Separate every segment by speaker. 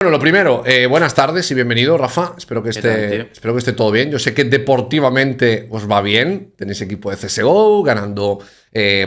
Speaker 1: Bueno, lo primero, buenas tardes y bienvenido, Rafa. Espero que esté todo bien. Yo sé que deportivamente os va bien. Tenéis equipo de CSGO ganando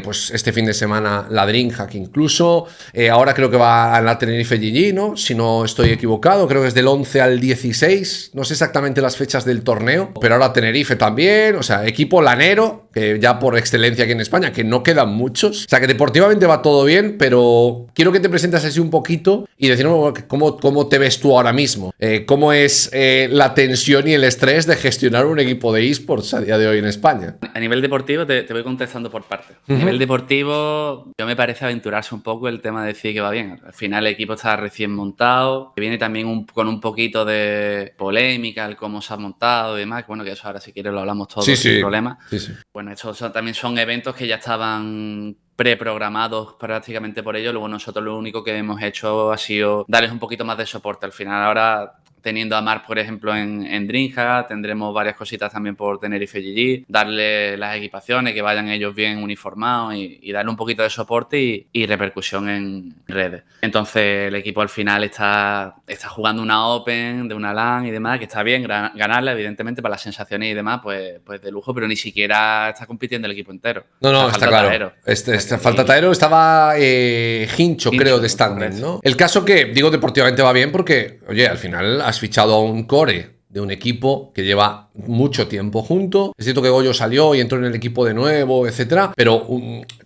Speaker 1: pues este fin de semana la DreamHack incluso. Ahora creo que va a la Tenerife GG, ¿no? Si no estoy equivocado, creo que es del 11 al 16. No sé exactamente las fechas del torneo, pero ahora Tenerife también. O sea, equipo lanero, que ya por excelencia aquí en España, que no quedan muchos. O sea, que deportivamente va todo bien, pero quiero que te presentes así un poquito y decirnos cómo te ves tú ahora mismo. ¿Cómo es la tensión y el estrés de gestionar un equipo de esports a día de hoy en España?
Speaker 2: A nivel deportivo te voy contestando por partes. A nivel deportivo, yo me parece aventurarse un poco el tema de decir que va bien. Al final el equipo está recién montado, que viene también con un poquito de polémica, el cómo se ha montado y demás. Bueno, que eso ahora si quieres lo hablamos todos sin problema.
Speaker 1: Sí.
Speaker 2: Bueno, estos también son eventos que ya estaban preprogramados prácticamente por ello. Luego nosotros lo único que hemos hecho ha sido darles un poquito más de soporte. Al final ahora, teniendo a Marc, por ejemplo, en DreamHack, tendremos varias cositas también por Tenerife GG, darle las equipaciones, que vayan ellos bien uniformados y darle un poquito de soporte y repercusión en redes. Entonces el equipo al final está jugando una Open de una LAN y demás, que está bien ganarla, evidentemente, para las sensaciones y demás, pues de lujo, pero ni siquiera está compitiendo el equipo entero.
Speaker 1: No, está claro. Falta Taero, estaba Hincho, creo, de standing, ¿no? El caso que, digo, deportivamente va bien porque, oye, al final has fichado a un core de un equipo que lleva mucho tiempo junto. Es cierto que Goyo salió y entró en el equipo de nuevo, etcétera, pero,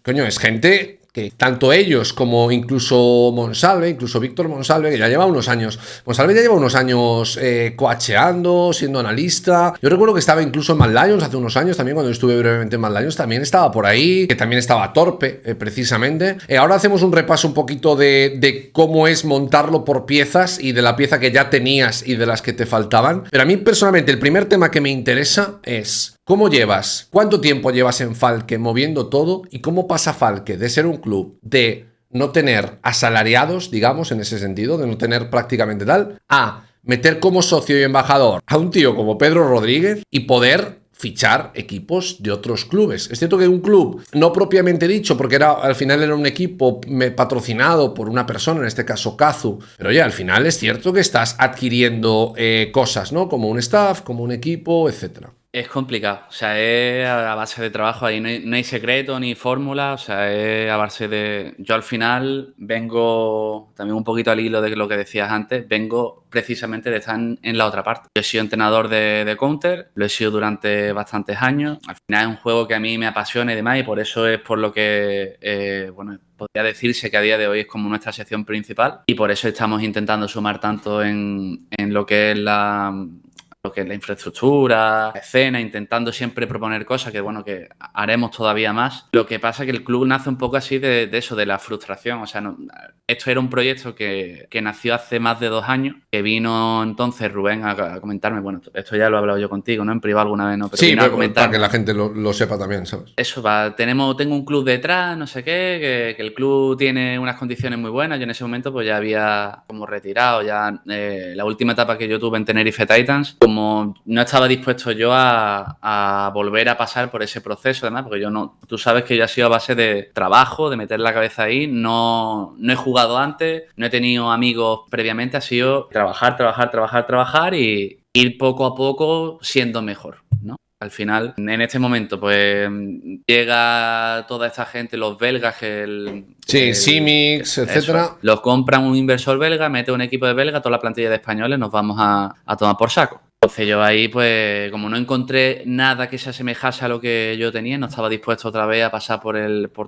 Speaker 1: coño, es gente que tanto ellos como incluso Monsalve, incluso Víctor Monsalve, que ya lleva unos años. Monsalve ya lleva unos años coacheando, siendo analista. Yo recuerdo que estaba incluso en Mad Lions hace unos años, también cuando estuve brevemente en Mad Lions, también estaba por ahí, que también estaba Torpe, precisamente. Ahora hacemos un repaso un poquito de cómo es montarlo por piezas y de la pieza que ya tenías y de las que te faltaban. Pero a mí personalmente el primer tema que me interesa es: ¿cómo llevas? ¿Cuánto tiempo llevas en Falke moviendo todo? ¿Y cómo pasa Falke de ser un club de no tener asalariados, digamos, en ese sentido, de no tener prácticamente tal, a meter como socio y embajador a un tío como Pedro Rodríguez y poder fichar equipos de otros clubes? Es cierto que un club, no propiamente dicho, porque al final era un equipo patrocinado por una persona, en este caso Kazu, pero oye, al final es cierto que estás adquiriendo cosas, ¿no? Como un staff, como un equipo, etcétera.
Speaker 2: Es complicado, o sea, es a base de trabajo, ahí no hay secreto ni fórmula, o sea, es a base de... Yo al final vengo, también un poquito al hilo de lo que decías antes, vengo precisamente de estar en la otra parte. Yo he sido entrenador de Counter, lo he sido durante bastantes años, al final es un juego que a mí me apasiona y demás, y por eso es por lo que, bueno, podría decirse que a día de hoy es como nuestra sección principal, y por eso estamos intentando sumar tanto en lo que es la infraestructura, la escena, intentando siempre proponer cosas que, bueno, que haremos todavía más. Lo que pasa es que el club nace un poco así de eso, de la frustración. O sea, esto era un proyecto que nació hace más de 2 años, que vino entonces Rubén a comentarme, bueno, esto ya lo he hablado yo contigo, ¿no? En privado alguna vez, ¿no? Pero
Speaker 1: sí,
Speaker 2: vino a comentarme,
Speaker 1: para que la gente lo sepa también, ¿sabes?
Speaker 2: Eso, tengo un club detrás, no sé qué, que el club tiene unas condiciones muy buenas. Yo en ese momento pues ya había como retirado, ya la última etapa que yo tuve en Tenerife Titans, como no estaba dispuesto yo a volver a pasar por ese proceso, además, porque tú sabes que yo he sido a base de trabajo, de meter la cabeza ahí, no he jugado antes, no he tenido amigos previamente, ha sido trabajar y ir poco a poco siendo mejor, ¿no? Al final, en este momento, pues llega toda esta gente, los belgas,
Speaker 1: Simics, etcétera.
Speaker 2: Los compran un inversor belga, mete un equipo de belga, toda la plantilla de españoles, nos vamos a tomar por saco. Entonces yo ahí, pues, como no encontré nada que se asemejase a lo que yo tenía, no estaba dispuesto otra vez a pasar por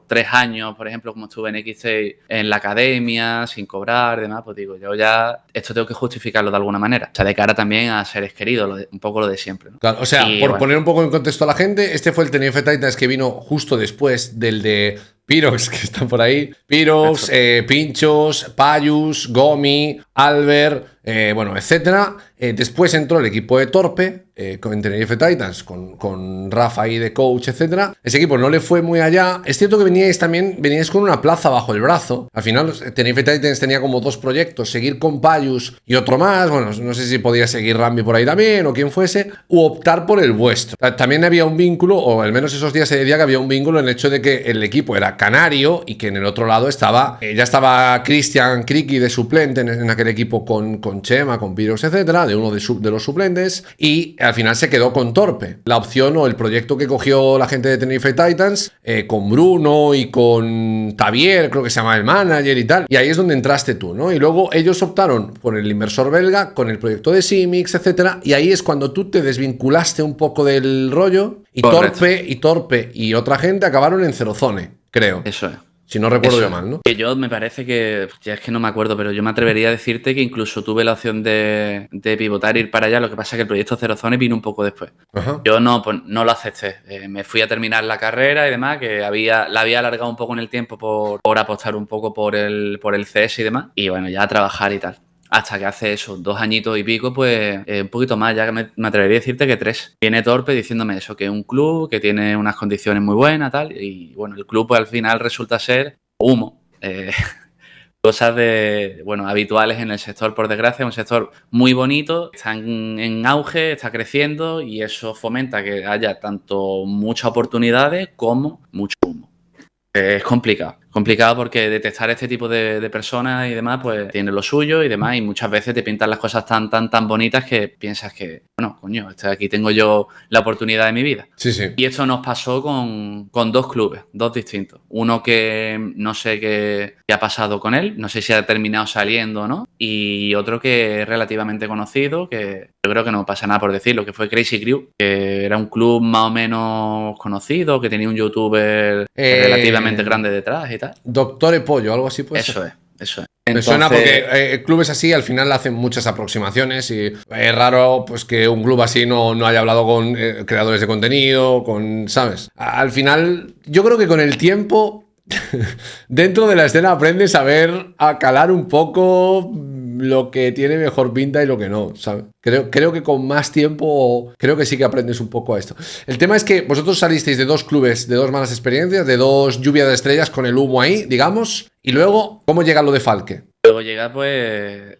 Speaker 2: 3 años, por ejemplo, como estuve en X6 en la academia, sin cobrar y demás, pues digo, yo ya esto tengo que justificarlo de alguna manera. O sea, de cara también a seres queridos, un poco lo de siempre, ¿no?
Speaker 1: Claro, o sea, poner un poco en contexto a la gente, este fue el Tenerife Titans que vino justo después del de Pirox, que están por ahí. Pirox, Pinchos, Payus, Gomi, Albert, bueno, etcétera. Después entró el equipo de Torpe, con Tenerife Titans, con Rafa ahí de coach, etcétera. Ese equipo no le fue muy allá. Es cierto que veníais con una plaza bajo el brazo. Al final, Tenerife Titans tenía como 2 proyectos, seguir con Payus y otro más. Bueno, no sé si podía seguir Rambi por ahí también o quien fuese, u optar por el vuestro. También había un vínculo, o al menos esos días se decía que había un vínculo en el hecho de que el equipo era canario y que en el otro lado ya estaba Christian Kriki de suplente en aquel equipo con Chema, con Piros, etcétera, de uno de los suplentes, y al final se quedó con Torpe. La opción o el proyecto que cogió la gente de Tenerife Titans, con Bruno y con Tavier, creo que se llama el manager y tal, y ahí es donde entraste tú, ¿no? Y luego ellos optaron por el inversor belga con el proyecto de Simics, etcétera, y ahí es cuando tú te desvinculaste un poco del rollo y Torpe y otra gente acabaron en Cerozone, creo.
Speaker 2: Eso es.
Speaker 1: Si no recuerdo yo mal, ¿no?
Speaker 2: Que yo me parece que, ya es que no me acuerdo, pero yo me atrevería a decirte que incluso tuve la opción de pivotar e ir para allá, lo que pasa es que el proyecto Cerozone vino un poco después. Ajá. Yo no lo acepté. Me fui a terminar la carrera y demás, que la había alargado un poco en el tiempo por apostar un poco por el CS y demás, y bueno, ya a trabajar y tal. Hasta que hace eso, 2 añitos y pico, pues un poquito más, ya que me atrevería a decirte que 3. Viene Torpe diciéndome eso, que es un club que tiene unas condiciones muy buenas, tal, y bueno, el club pues al final resulta ser humo. Cosas habituales en el sector, por desgracia, un sector muy bonito, está en auge, está creciendo y eso fomenta que haya tanto muchas oportunidades como mucho humo. Es complicado porque detectar este tipo de personas y demás, pues tiene lo suyo y demás, y muchas veces te pintan las cosas tan bonitas que piensas que, bueno, coño, aquí tengo yo la oportunidad de mi vida.
Speaker 1: Sí, sí.
Speaker 2: Y esto nos pasó con 2 clubes, 2 distintos. Uno que no sé qué ha pasado con él, no sé si ha terminado saliendo o no, y otro que es relativamente conocido, que yo creo que no pasa nada por decirlo, que fue Crazy Crew, que era un club más o menos conocido, que tenía un youtuber relativamente grande detrás y tal.
Speaker 1: Doctor Pollo, algo así puede
Speaker 2: ser. Eso es.
Speaker 1: Me suena porque clubes así al final hacen muchas aproximaciones y es raro pues que un club así no haya hablado con creadores de contenido, ¿sabes? Al final, yo creo que con el tiempo dentro de la escena aprendes a calar un poco lo que tiene mejor pinta y lo que no, ¿sabes? Creo que con más tiempo creo que sí que aprendes un poco a esto. El tema es que vosotros salisteis de 2 clubes, de 2 malas experiencias, de 2 lluvias de estrellas con el humo ahí, digamos, y luego, ¿cómo llega lo de Falke?
Speaker 2: Luego llega, pues,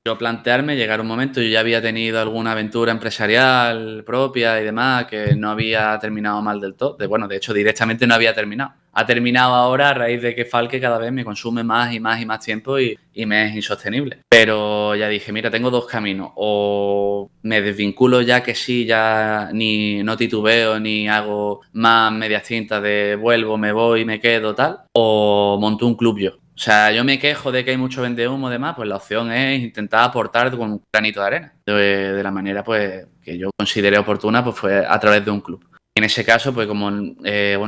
Speaker 2: yo plantearme, llegar un momento, yo ya había tenido alguna aventura empresarial propia y demás, que no había terminado mal del todo. De hecho, directamente no había terminado. Ha terminado ahora a raíz de que Falke cada vez me consume más y más tiempo y me es insostenible. Pero ya dije, mira, tengo 2 caminos. O me desvinculo ya que sí, ya no titubeo ni hago más medias tintas de vuelvo, me voy, me quedo, tal. O monto un club yo. O sea, yo me quejo de que hay mucho vendehumo y demás, pues la opción es intentar aportar con un granito de arena. De la manera pues que yo consideré oportuna, pues fue a través de un club. En ese caso, pues como,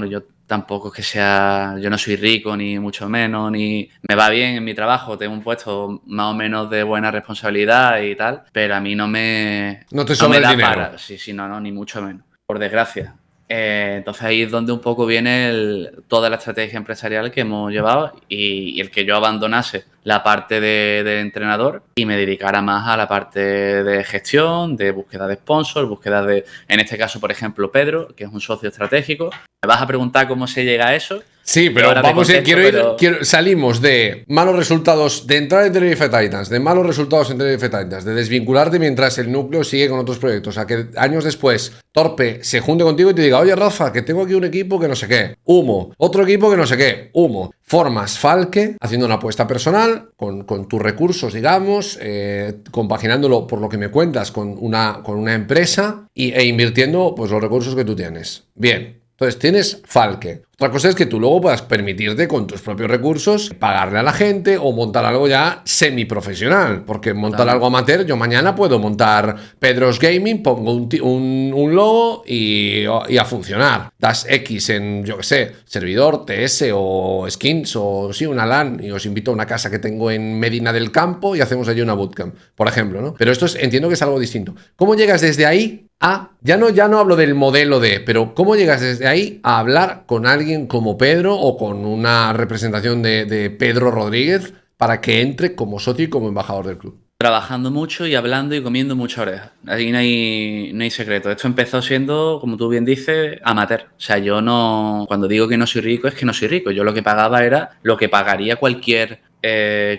Speaker 2: yo tampoco es que yo no soy rico ni mucho menos, ni me va bien en mi trabajo, tengo un puesto más o menos de buena responsabilidad y tal, pero a mí no
Speaker 1: te sobra el dinero.
Speaker 2: Sí, no, ni mucho menos, por desgracia. Entonces ahí es donde un poco viene toda la estrategia empresarial que hemos llevado y el que yo abandonase la parte de entrenador y me dedicara más a la parte de gestión, de búsqueda de sponsors, en este caso, por ejemplo, Pedro, que es un socio estratégico. Me vas a preguntar cómo se llega a eso.
Speaker 1: Sí, pero vamos, salimos de malos resultados, de entrar en Tenerife Titans, de malos resultados en Tenerife Titans, de desvincularte mientras el núcleo sigue con otros proyectos, a que años después Torpe se junte contigo y te diga, oye Rafa, que tengo aquí un equipo que no sé qué, humo, otro equipo que no sé qué, humo. Formas Falke, haciendo una apuesta personal, con tus recursos, digamos, compaginándolo por lo que me cuentas con una empresa e invirtiendo pues los recursos que tú tienes. Bien. Entonces tienes Falke. Otra cosa es que tú luego puedas permitirte con tus propios recursos pagarle a la gente o montar algo ya semiprofesional. Porque montar algo amateur, yo mañana puedo montar Pedro's Gaming, pongo un logo y a funcionar. Das X en, yo qué sé, servidor, TS o skins o sí, una LAN y os invito a una casa que tengo en Medina del Campo y hacemos allí una bootcamp, por ejemplo, ¿no? Pero esto entiendo que es algo distinto. ¿Cómo llegas desde ahí a, ya no hablo del modelo pero cómo llegas desde ahí a hablar con alguien como Pedro o con una representación de Pedro Rodríguez para que entre como socio y como embajador del club?
Speaker 2: trabajando mucho y hablando y comiendo mucha oreja. Ahí no hay secreto. Esto empezó siendo, como tú bien dices, amateur. O sea, yo no... Cuando digo que no soy rico, es que no soy rico. Yo lo que pagaba era lo que pagaría cualquier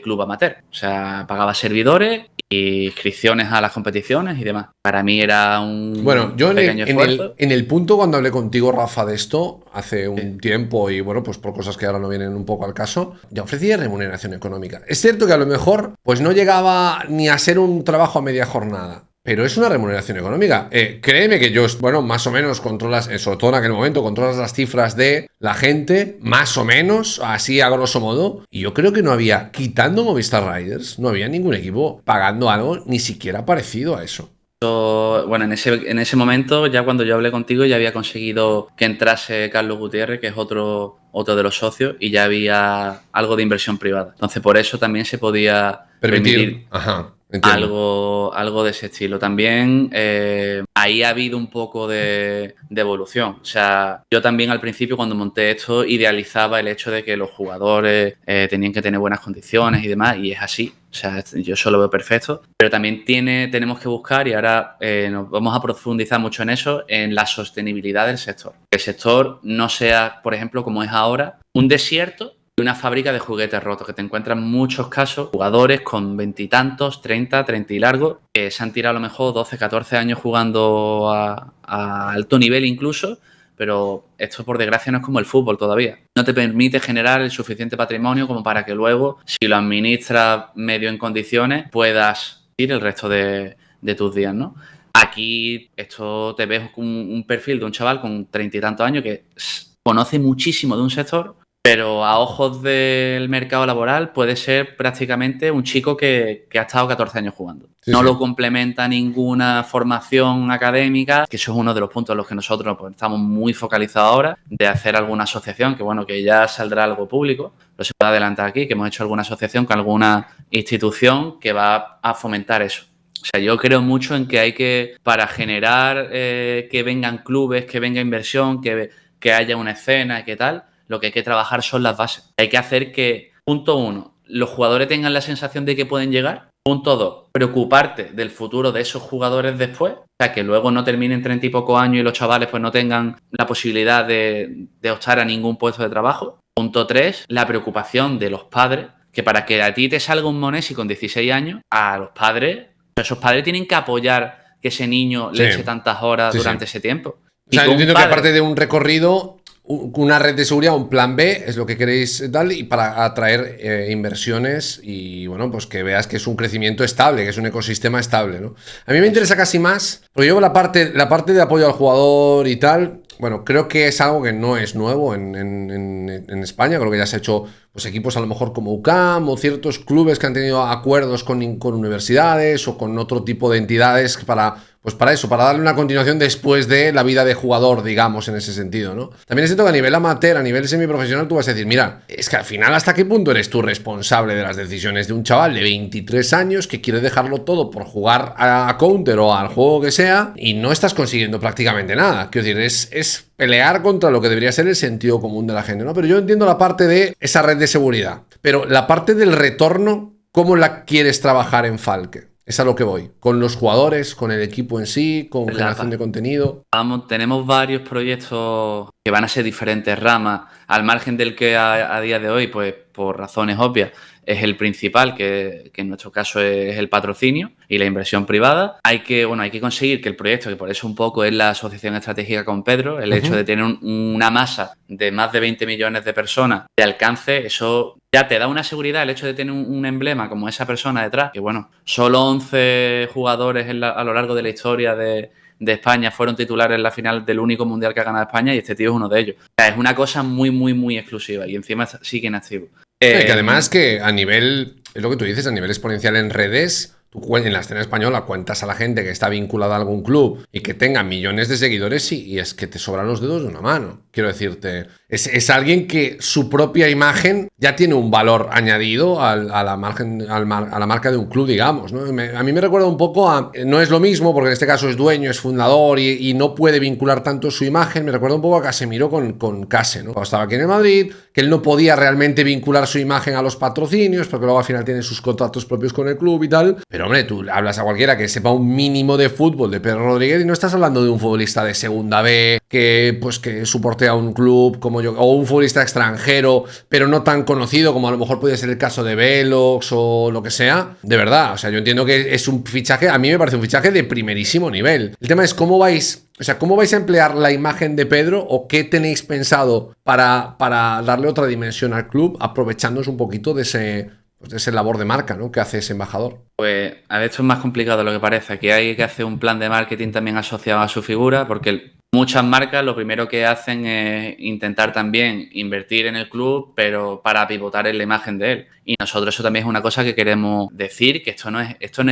Speaker 2: club amateur. O sea, pagaba servidores y inscripciones a las competiciones y demás. Para mí era un pequeño esfuerzo.
Speaker 1: En el punto cuando hablé contigo, Rafa, de esto, hace un tiempo, y bueno, pues por cosas que ahora no vienen un poco al caso, ya ofrecía remuneración económica. Es cierto que a lo mejor pues no llegaba ni a ser un trabajo a media jornada, pero es una remuneración económica. Créeme que yo, bueno, más o menos controlas, sobre todo en aquel momento, controlas las cifras de la gente, más o menos, así a grosso modo. Y yo creo que no había, quitando Movistar Riders, no había ningún equipo pagando algo ni siquiera parecido a eso.
Speaker 2: Bueno, en ese momento, ya cuando yo hablé contigo, ya había conseguido que entrase Carlos Gutiérrez, que es otro de los socios, y ya había algo de inversión privada. Entonces, por eso también se podía permitir algo de ese estilo. También ahí ha habido un poco de evolución. O sea, yo también al principio, cuando monté esto, idealizaba el hecho de que los jugadores tenían que tener buenas condiciones y demás, y es así. O sea, yo eso lo veo perfecto, pero también tenemos que buscar, y ahora nos vamos a profundizar mucho en eso, en la sostenibilidad del sector. Que el sector no sea, por ejemplo, como es ahora, un desierto y una fábrica de juguetes rotos, que te encuentran muchos casos, jugadores con 20 y tantos, 30 y largos, que se han tirado a lo mejor 12, 14 años jugando a alto nivel incluso, pero esto por desgracia no es como el fútbol todavía. No te permite generar el suficiente patrimonio como para que luego, si lo administras medio en condiciones, puedas ir el resto de tus días, ¿no? Aquí esto te ves un perfil de un chaval con 30 y tantos años que conoce muchísimo de un sector, pero a ojos del mercado laboral puede ser prácticamente un chico que ha estado 14 años jugando. No lo complementa ninguna formación académica, que eso es uno de los puntos en los que nosotros pues, estamos muy focalizados ahora, de hacer alguna asociación, que bueno, que ya saldrá algo público, lo se puede adelantar aquí, que hemos hecho alguna asociación con alguna institución que va a fomentar eso. O sea, yo creo mucho en que hay que, para generar que vengan clubes, que venga inversión, que haya una escena y que tal, lo que hay que trabajar son las bases. Hay que hacer que, punto 1, los jugadores tengan la sensación de que pueden llegar. Punto 2, preocuparte del futuro de esos jugadores después. O sea, que luego no terminen 30 y pocos años y los chavales pues no tengan la posibilidad de optar a ningún puesto de trabajo. Punto 3, la preocupación de los padres, que para que a ti te salga un Monesi con 16 años, a los padres, esos padres tienen que apoyar que ese niño le eche tantas horas durante ese tiempo.
Speaker 1: O sea, yo entiendo que aparte de un recorrido, una red de seguridad, un plan B, es lo que queréis darle, y para atraer inversiones y, bueno, pues que veas que es un crecimiento estable, que es un ecosistema estable, ¿no? A mí me interesa casi más, porque yo la parte de apoyo al jugador y tal, bueno, creo que es algo que no es nuevo en España. Creo que ya se ha hecho pues, equipos a lo mejor como UCAM o ciertos clubes que han tenido acuerdos con universidades o con otro tipo de entidades para eso, para darle una continuación después de la vida de jugador, digamos, en ese sentido, ¿no? También es cierto que a nivel amateur, a nivel semiprofesional, tú vas a decir, mira, es que al final, ¿hasta qué punto eres tú responsable de las decisiones de un chaval de 23 años que quiere dejarlo todo por jugar a Counter o al juego que sea y no estás consiguiendo prácticamente nada? Quiero decir, es pelear contra lo que debería ser el sentido común de la gente, ¿no? Pero yo entiendo la parte de esa red de seguridad, pero la parte del retorno, ¿cómo la quieres trabajar en Falke? Es a lo que voy. Con los jugadores, con el equipo en sí, con generación de contenido.
Speaker 2: Tenemos varios proyectos que van a ser diferentes ramas, al margen del que a día de hoy, pues por razones obvias, es el principal, que en nuestro caso es el patrocinio y la inversión privada. Hay que conseguir que el proyecto, que por eso un poco es la asociación estratégica con Pedro, el hecho de tener una masa de más de 20 millones de personas de alcance, eso ya te da una seguridad, el hecho de tener un emblema como esa persona detrás, que bueno, solo 11 jugadores a lo largo de la historia de España fueron titulares en la final del único mundial que ha ganado España, y este tío es uno de ellos. O sea, es una cosa muy, muy, muy exclusiva, y encima sigue inactivo.
Speaker 1: Que además que a nivel, es lo que tú dices, a nivel exponencial en redes, tú en la escena española cuentas a la gente que está vinculada a algún club y que tenga millones de seguidores y es que te sobran los dedos de una mano. Quiero decirte, es alguien que su propia imagen ya tiene un valor añadido a la marca de un club, digamos, ¿no? A mí me recuerda un poco a, no es lo mismo porque en este caso es dueño, es fundador y no puede vincular tanto su imagen, me recuerda un poco a Casemiro con Case, ¿no? Cuando estaba aquí en el Madrid, que él no podía realmente vincular su imagen a los patrocinios, porque luego al final tiene sus contratos propios con el club y tal. Pero hombre, tú hablas a cualquiera que sepa un mínimo de fútbol de Pedro Rodríguez y no estás hablando de un futbolista de segunda B que soporte a un club como yo, o un futbolista extranjero, pero no tan conocido como a lo mejor puede ser el caso de Velox o lo que sea. De verdad, o sea, yo entiendo que es un fichaje, a mí me parece un fichaje de primerísimo nivel. El tema es cómo vais a emplear la imagen de Pedro o qué tenéis pensado para darle otra dimensión al club, aprovechándose un poquito de ese labor de marca, ¿no?, que hace ese embajador.
Speaker 2: Pues, a ver, esto es más complicado de lo que parece. Aquí hay que hacer un plan de marketing también asociado a su figura, porque muchas marcas lo primero que hacen es intentar también invertir en el club, pero para pivotar en la imagen de él. Y nosotros eso también es una cosa que queremos decir, que esto no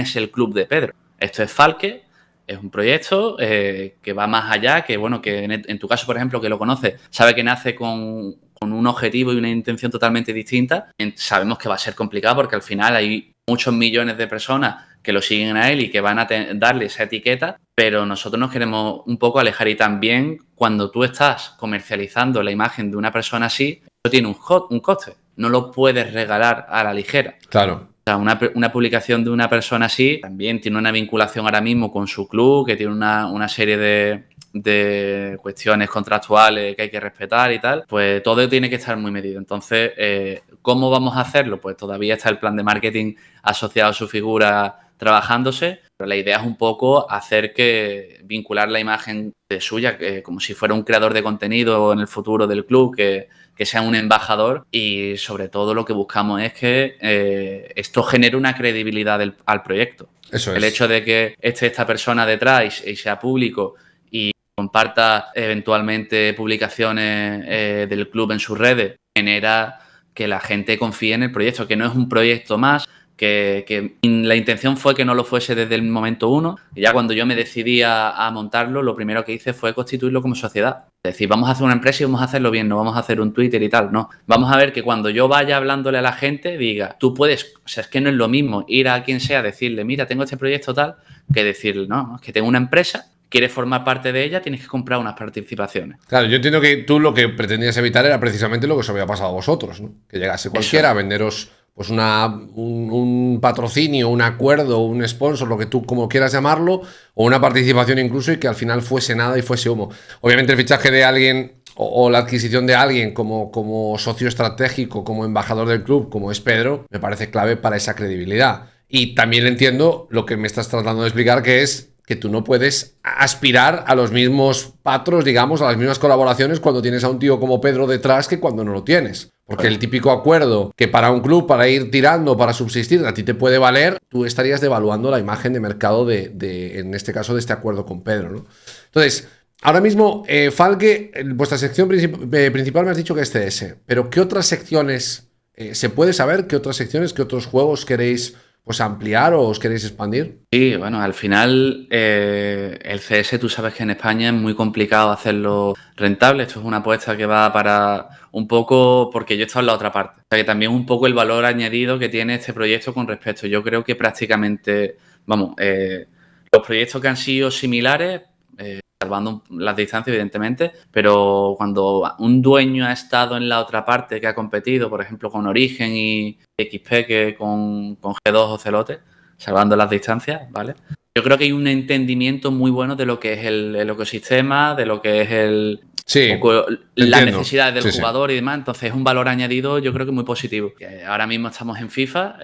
Speaker 2: es el club de Pedro. Esto es Falke, es un proyecto que va más allá, que bueno, que en tu caso, por ejemplo, que lo conoces, sabe que nace con un objetivo y una intención totalmente distinta. Sabemos que va a ser complicado porque al final hay muchos millones de personas que lo siguen a él y que van a darle esa etiqueta, pero nosotros nos queremos un poco alejar. Y también cuando tú estás comercializando la imagen de una persona así, eso tiene un coste, no lo puedes regalar a la ligera.
Speaker 1: Claro.
Speaker 2: O sea, una publicación de una persona así también tiene una vinculación ahora mismo con su club, que tiene una serie de cuestiones contractuales que hay que respetar y tal. Pues todo tiene que estar muy medido. Entonces, ¿cómo vamos a hacerlo? Pues todavía está el plan de marketing asociado a su figura trabajándose, pero la idea es un poco vincular la imagen de suya, como si fuera un creador de contenido en el futuro del club, que sea un embajador, y sobre todo lo que buscamos es que esto genere una credibilidad al proyecto.
Speaker 1: Eso es.
Speaker 2: El hecho de que esté esta persona detrás y sea público y comparta eventualmente publicaciones del club en sus redes genera que la gente confíe en el proyecto, que no es un proyecto más, que la intención fue que no lo fuese desde el momento uno. Y ya cuando yo me decidí a montarlo, lo primero que hice fue constituirlo como sociedad. Es decir, vamos a hacer una empresa y vamos a hacerlo bien, no vamos a hacer un Twitter y tal, no. Vamos a ver que cuando yo vaya hablándole a la gente, diga, tú puedes, o sea, es que no es lo mismo ir a quien sea, decirle, mira, tengo este proyecto tal, que decirle, no, es que tengo una empresa, quieres formar parte de ella, tienes que comprar unas participaciones.
Speaker 1: Claro, yo entiendo que tú lo que pretendías evitar era precisamente lo que os había pasado a vosotros, ¿no? Que llegase cualquiera a venderos pues un patrocinio, un acuerdo, un sponsor, lo que tú como quieras llamarlo, o una participación incluso, y que al final fuese nada y fuese humo. Obviamente el fichaje de alguien o la adquisición de alguien como socio estratégico, como embajador del club, como es Pedro, me parece clave para esa credibilidad. Y también entiendo lo que me estás tratando de explicar, que es que tú no puedes aspirar a los mismos patros, digamos, a las mismas colaboraciones cuando tienes a un tío como Pedro detrás que cuando no lo tienes. Porque el típico acuerdo que para un club, para ir tirando, para subsistir, a ti te puede valer, tú estarías devaluando la imagen de mercado en este caso, de este acuerdo con Pedro, ¿no? Entonces, ahora mismo, Falke, vuestra sección principal me has dicho que es CS, pero ¿qué otras secciones se puede saber? ¿Qué otras secciones, qué otros juegos queréis pues ampliar o os queréis expandir?
Speaker 2: Sí, bueno, al final el CS, tú sabes que en España es muy complicado hacerlo rentable. Esto es una apuesta que va para un poco, porque yo he estado en la otra parte. O sea, que también un poco el valor añadido que tiene este proyecto con respecto. Yo creo que prácticamente, vamos, los proyectos que han sido similares, salvando las distancias, evidentemente, pero cuando un dueño ha estado en la otra parte, que ha competido, por ejemplo, con Origen y XP, que con G2 o Celote, salvando las distancias, ¿vale? Yo creo que hay un entendimiento muy bueno de lo que es el ecosistema, de lo que es las necesidades del jugador y demás. Entonces es un valor añadido, yo creo que muy positivo. Ahora mismo estamos en FIFA,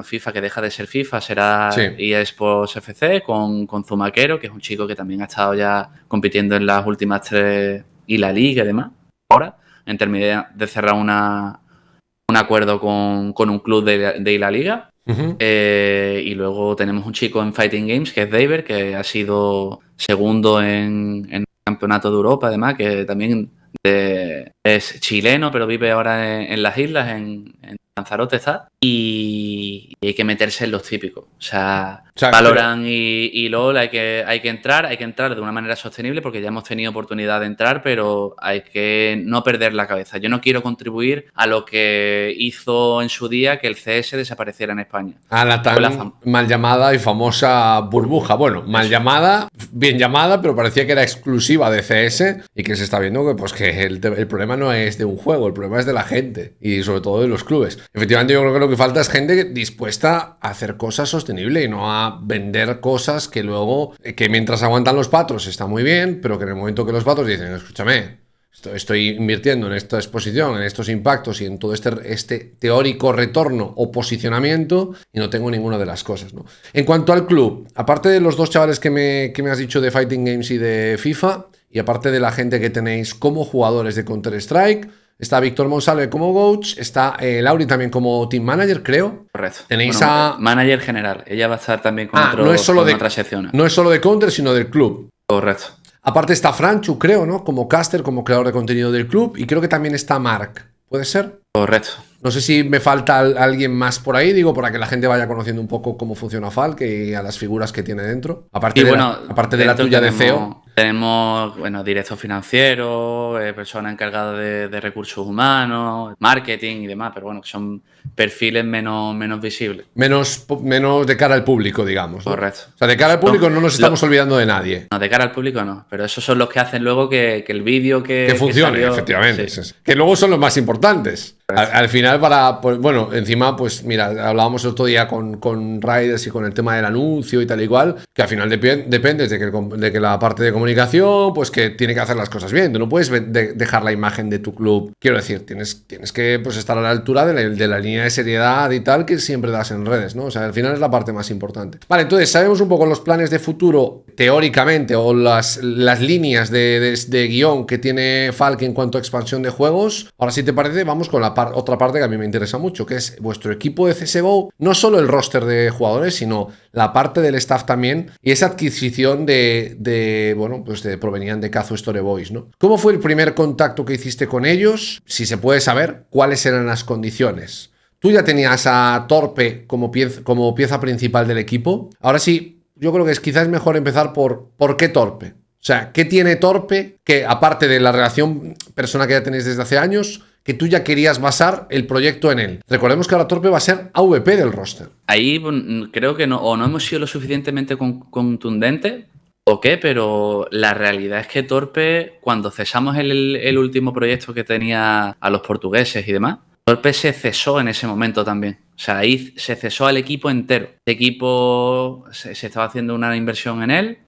Speaker 2: FIFA que deja de ser FIFA, será eSports FC con Zumaquero, que es un chico que también ha estado ya compitiendo en las últimas 3 y la Liga y demás. Ahora, en términos de cerrar un acuerdo con un club de la Liga. Y luego tenemos un chico en Fighting Games que es Daver, que ha sido segundo en el campeonato de Europa, además, que también es chileno, pero vive ahora en las islas, en Lanzarote está, y hay que meterse en los típicos. O sea Valorant y LoL hay que entrar de una manera sostenible, porque ya hemos tenido oportunidad de entrar, pero hay que no perder la cabeza. Yo no quiero contribuir a lo que hizo en su día que el CS desapareciera en España.
Speaker 1: A la tan mal llamada y famosa burbuja. Bueno, mal llamada, bien llamada, pero parecía que era exclusiva de CS y que se está viendo que, pues, que el problema no es de un juego, el problema es de la gente y sobre todo de los clubes. Efectivamente, yo creo que lo que falta es gente dispuesta a hacer cosas sostenibles y no a vender cosas que luego, que mientras aguantan los patrons está muy bien, pero que en el momento que los patrons dicen, escúchame, estoy invirtiendo en esta exposición, en estos impactos y en todo este teórico retorno o posicionamiento y no tengo ninguna de las cosas, ¿no? En cuanto al club, aparte de los dos chavales que me has dicho de Fighting Games y de FIFA, y aparte de la gente que tenéis como jugadores de Counter-Strike, está Víctor Monsalve como coach, está Lauri también como team manager, creo.
Speaker 2: Correcto.
Speaker 1: Tenéis
Speaker 2: manager general. Ella va a estar también con, otra sección.
Speaker 1: No es solo de Counter, sino del club.
Speaker 2: Correcto.
Speaker 1: Aparte está Franchu, creo, ¿no? Como caster, como creador de contenido del club. Y creo que también está Mark. ¿Puede ser?
Speaker 2: Correcto.
Speaker 1: No sé si me falta alguien más por ahí, digo, para que la gente vaya conociendo un poco cómo funciona Falk y a las figuras que tiene dentro. Aparte de la tuya de CEO.
Speaker 2: Tenemos, director financiero, persona encargada de recursos humanos, marketing y demás, pero bueno, que son perfiles menos visibles.
Speaker 1: Menos de cara al público, digamos, ¿no?
Speaker 2: Correcto.
Speaker 1: O sea, de cara al público no nos estamos olvidando de nadie.
Speaker 2: No, de cara al público no, pero esos son los que hacen luego que el vídeo que
Speaker 1: funcione,
Speaker 2: salió,
Speaker 1: efectivamente.
Speaker 2: Sí.
Speaker 1: Que luego son los más importantes. Al final, pues, bueno, encima, pues mira, hablábamos el otro día con Riders y con el tema del anuncio y tal y cual, que al final depende de que la parte de comunicación, pues que tiene que hacer las cosas bien. Tú no puedes dejar la imagen de tu club. Quiero decir, tienes que, pues, estar a la altura de la línea de seriedad y tal que siempre das en redes, ¿no? O sea, al final es la parte más importante. Vale, entonces sabemos un poco los planes de futuro, teóricamente, o las líneas de guión que tiene Falk en cuanto a expansión de juegos. Ahora, si te parece, vamos con otra parte que a mí me interesa mucho, que es vuestro equipo de CSGO, no solo el roster de jugadores, sino la parte del staff también, y esa adquisición pues provenían de Kazu Story Boys, ¿no? ¿Cómo fue el primer contacto que hiciste con ellos? Si se puede saber, ¿cuáles eran las condiciones? Tú ya tenías a Torpe como pieza principal del equipo. Ahora sí, yo creo que quizás es mejor empezar por qué Torpe. O sea, ¿qué tiene Torpe que, aparte de la relación personal que ya tenéis desde hace años, que tú ya querías basar el proyecto en él? Recordemos que ahora Torpe va a ser AVP del roster.
Speaker 2: Ahí creo que no hemos sido lo suficientemente contundentes o qué, pero la realidad es que Torpe, cuando cesamos el último proyecto que tenía a los portugueses y demás, Torpe se cesó en ese momento también. O sea, ahí se cesó al equipo entero. El equipo se estaba haciendo una inversión en él.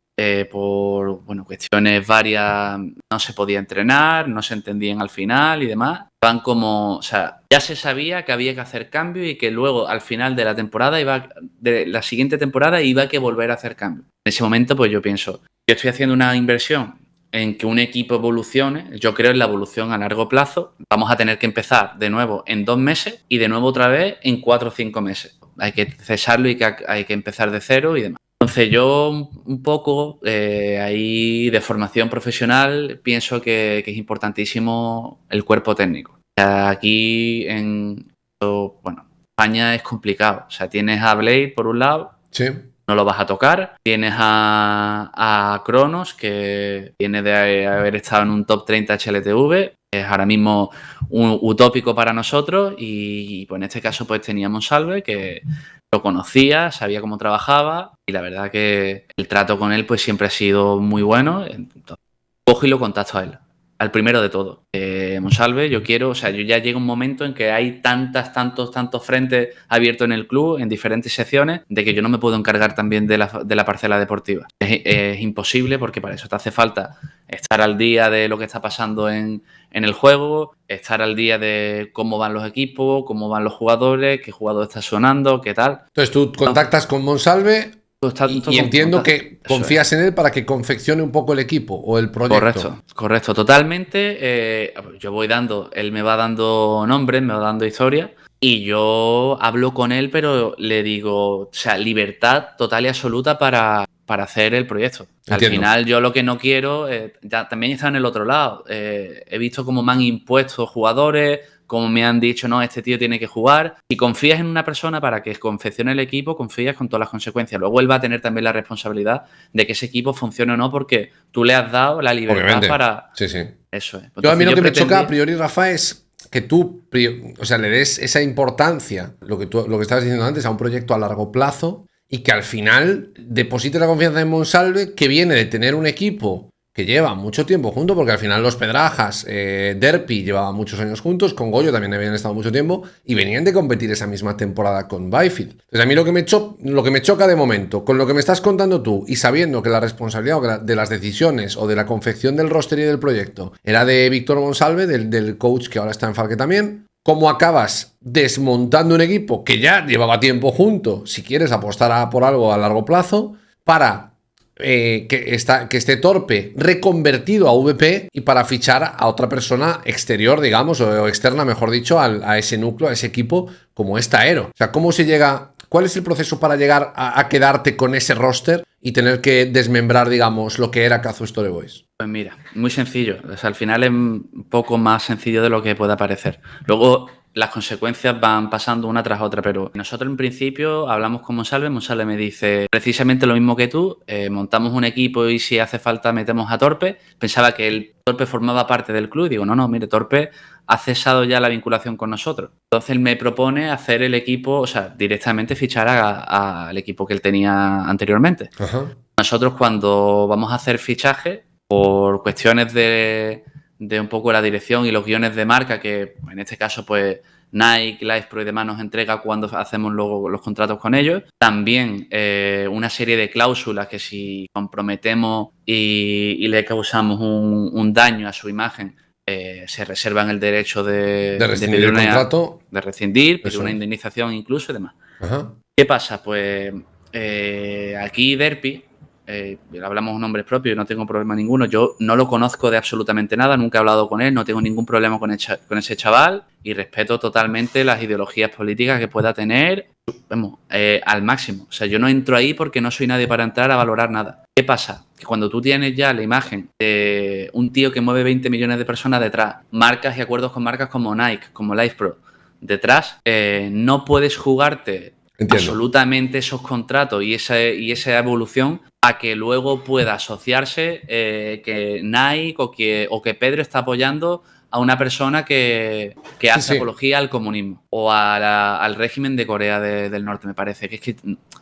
Speaker 2: Por cuestiones varias no se podía entrenar, no se entendían al final y demás. O sea, ya se sabía que había que hacer cambio y que luego al final de la siguiente temporada iba a que volver a hacer cambio. En ese momento, pues yo pienso, yo estoy haciendo una inversión en que un equipo evolucione, yo creo en la evolución a largo plazo. Vamos a tener que empezar de nuevo en 2 meses y de nuevo otra vez en 4 o 5 meses. Hay que cesarlo y hay que empezar de cero y demás. Entonces yo un poco ahí de formación profesional pienso que es importantísimo el cuerpo técnico. Aquí España es complicado. O sea, tienes a Blade por un lado,
Speaker 1: sí,
Speaker 2: no lo vas a tocar. Tienes a Cronos, que viene de haber estado en un top 30 HLTV. Es ahora mismo un utópico para nosotros y pues en este caso pues teníamos Salve, que lo conocía, sabía cómo trabajaba y la verdad que el trato con él pues siempre ha sido muy bueno. Entonces, cojo y lo contacto a él, al primero de todo. Monsalve, yo ya llega un momento en que hay tantos frentes abiertos en el club, en diferentes secciones, de que yo no me puedo encargar también de la parcela deportiva. Es imposible porque para eso te hace falta estar al día de lo que está pasando en el juego, estar al día de cómo van los equipos, cómo van los jugadores, qué jugador está sonando, qué tal.
Speaker 1: Entonces tú contactas con Monsalve y entiendo que confías en él para que confeccione un poco el equipo o el proyecto.
Speaker 2: Correcto, totalmente. Él me va dando nombres, me va dando historias y yo hablo con él, pero le digo, o sea, libertad total y absoluta para hacer el proyecto. Entiendo. Al final yo lo que no quiero, ya también está en el otro lado. He visto cómo me han impuesto jugadores, como me han dicho, no, este tío tiene que jugar. Si confías en una persona para que confeccione el equipo, confías con todas las consecuencias. Luego él va a tener también la responsabilidad de que ese equipo funcione o no, porque tú le has dado la libertad. Obviamente. Para...
Speaker 1: Sí.
Speaker 2: Eso es.
Speaker 1: Entonces, a mí lo que me choca a priori, Rafa, es que tú, le des esa importancia, lo que estabas diciendo antes, a un proyecto a largo plazo y que al final deposite la confianza en Monsalve, que viene de tener un equipo que lleva mucho tiempo junto, porque al final los Pedrajas, Derpi llevaban muchos años juntos, con Goyo también habían estado mucho tiempo, y venían de competir esa misma temporada con Byfield. Entonces a mí lo que me choca de momento, con lo que me estás contando tú, y sabiendo que la responsabilidad de las decisiones o de la confección del roster y del proyecto era de Víctor Monsalve, del coach que ahora está en Falque también, ¿cómo acabas desmontando un equipo que ya llevaba tiempo junto, si quieres apostar por algo a largo plazo, para que esté Torpe reconvertido a VP y para fichar a otra persona exterior, digamos, o externa, mejor dicho, a ese núcleo, a ese equipo, como es Taero? O sea, ¿cómo se llega? ¿Cuál es el proceso para llegar a quedarte con ese roster y tener que desmembrar, digamos, lo que era Kazu Story Boys?
Speaker 2: Pues mira, muy sencillo. O sea, al final es un poco más sencillo de lo que pueda parecer. Luego las consecuencias van pasando una tras otra, pero nosotros en principio hablamos con Monsalve. Monsalve me dice precisamente lo mismo que tú, montamos un equipo y si hace falta metemos a Torpe. Pensaba que el Torpe formaba parte del club y digo, no, mire, Torpe ha cesado ya la vinculación con nosotros. Entonces él me propone hacer el equipo, o sea, directamente fichar al equipo que él tenía anteriormente.
Speaker 1: Ajá.
Speaker 2: Nosotros cuando vamos a hacer fichaje, por cuestiones de un poco la dirección y los guiones de marca, que en este caso pues Nike, Lifepro y demás nos entrega cuando hacemos luego los contratos con ellos. También una serie de cláusulas que si comprometemos y le causamos un daño a su imagen, se reservan el derecho de
Speaker 1: rescindir el contrato.
Speaker 2: De rescindir, pedir una indemnización incluso y demás.
Speaker 1: Ajá.
Speaker 2: ¿Qué pasa? Pues aquí Derpi, hablamos nombres propios, no tengo problema ninguno. Yo no lo conozco de absolutamente nada, nunca he hablado con él, no tengo ningún problema con ese chaval y respeto totalmente las ideologías políticas que pueda tener, vamos, al máximo. O sea, yo no entro ahí porque no soy nadie para entrar a valorar nada. ¿Qué pasa? Que cuando tú tienes ya la imagen de un tío que mueve 20 millones de personas detrás, marcas y acuerdos con marcas como Nike, como Lifepro detrás, no puedes jugarte absolutamente esos contratos y esa evolución a que luego pueda asociarse que Nike o que Pedro está apoyando a una persona que hace apología al comunismo o al régimen de Corea del Norte, me parece. Que es que,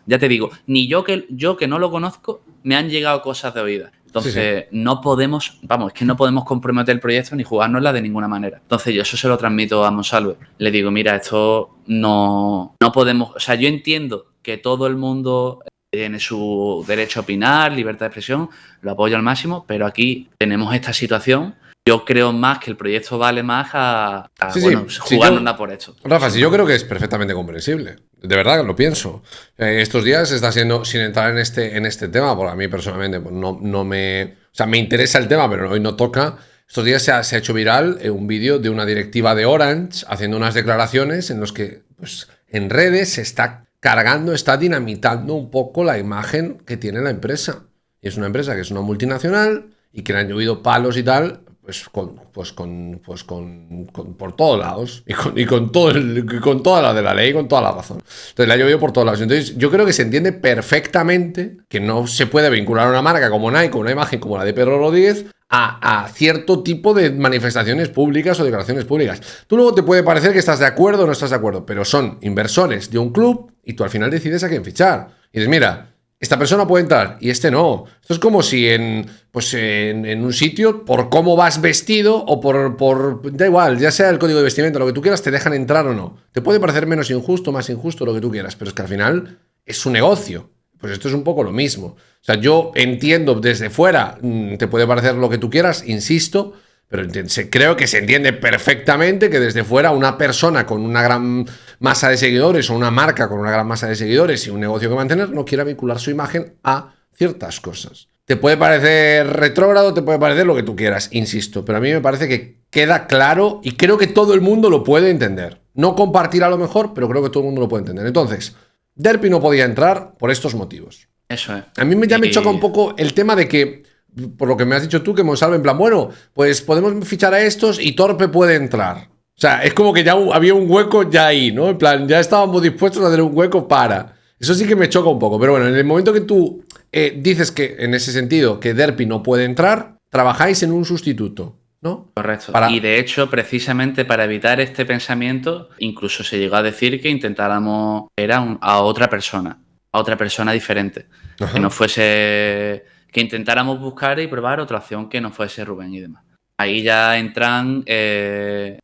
Speaker 2: ya te digo, ni yo que no lo conozco, me han llegado cosas de oídas. Entonces, no podemos, es que no podemos comprometer el proyecto ni jugárnosla de ninguna manera. Entonces, yo eso se lo transmito a Monsalve. Le digo, mira, esto no podemos. O sea, yo entiendo que todo el mundo tiene su derecho a opinar, libertad de expresión, lo apoyo al máximo, pero aquí tenemos esta situación. Yo creo más que el proyecto vale más a jugárnosla por esto.
Speaker 1: Rafa, sí, yo creo que es perfectamente comprensible. De verdad, lo pienso. Estos días está siendo, sin entrar en este tema, porque a mí personalmente pues no me... O sea, me interesa el tema, pero hoy no toca. Estos días se ha hecho viral un vídeo de una directiva de Orange haciendo unas declaraciones en los que pues, en redes se está cargando, está dinamitando un poco la imagen que tiene la empresa. Y es una empresa que es una multinacional y que le han llovido palos y tal... por todos lados y con toda la de la ley, con toda la razón. Entonces le ha llovido por todos lados. Entonces yo creo que se entiende perfectamente que no se puede vincular a una marca como Nike, con una imagen como la de Pedro Rodríguez, a cierto tipo de manifestaciones públicas o declaraciones públicas. Tú luego te puede parecer que estás de acuerdo o no estás de acuerdo, pero son inversores de un club y tú al final decides a quién fichar. Y dices, mira, esta persona puede entrar y este no. Esto es como si en un sitio, por cómo vas vestido o por da igual, ya sea el código de vestimenta, lo que tú quieras, te dejan entrar o no. Te puede parecer menos injusto, más injusto, lo que tú quieras, pero es que al final es su negocio. Pues esto es un poco lo mismo. O sea, yo entiendo desde fuera, te puede parecer lo que tú quieras, insisto, pero creo que se entiende perfectamente que desde fuera una persona con una gran masa de seguidores o una marca con una gran masa de seguidores y un negocio que mantener no quiera vincular su imagen a ciertas cosas. Te puede parecer retrógrado, te puede parecer lo que tú quieras, insisto, pero a mí me parece que queda claro y creo que todo el mundo lo puede entender. No compartir a lo mejor, pero creo que todo el mundo lo puede entender. Entonces, Derpi no podía entrar por estos motivos.
Speaker 2: Eso es.
Speaker 1: A mí ya me choca un poco el tema de que, por lo que me has dicho tú, que Monsalve en plan, bueno, pues podemos fichar a estos y Torpe puede entrar. O sea, es como que ya había un hueco ya ahí, ¿no? En plan, ya estábamos dispuestos a hacer un hueco para... Eso sí que me choca un poco. Pero bueno, en el momento que tú dices que, en ese sentido, que Derpi no puede entrar, trabajáis en un sustituto, ¿no?
Speaker 2: Correcto. Y de hecho, precisamente para evitar este pensamiento, incluso se llegó a decir que intentáramos a otra persona. a otra persona diferente. Que no fuese... Que intentáramos buscar y probar otra opción que no fuese Rubén y demás. Ahí ya entran,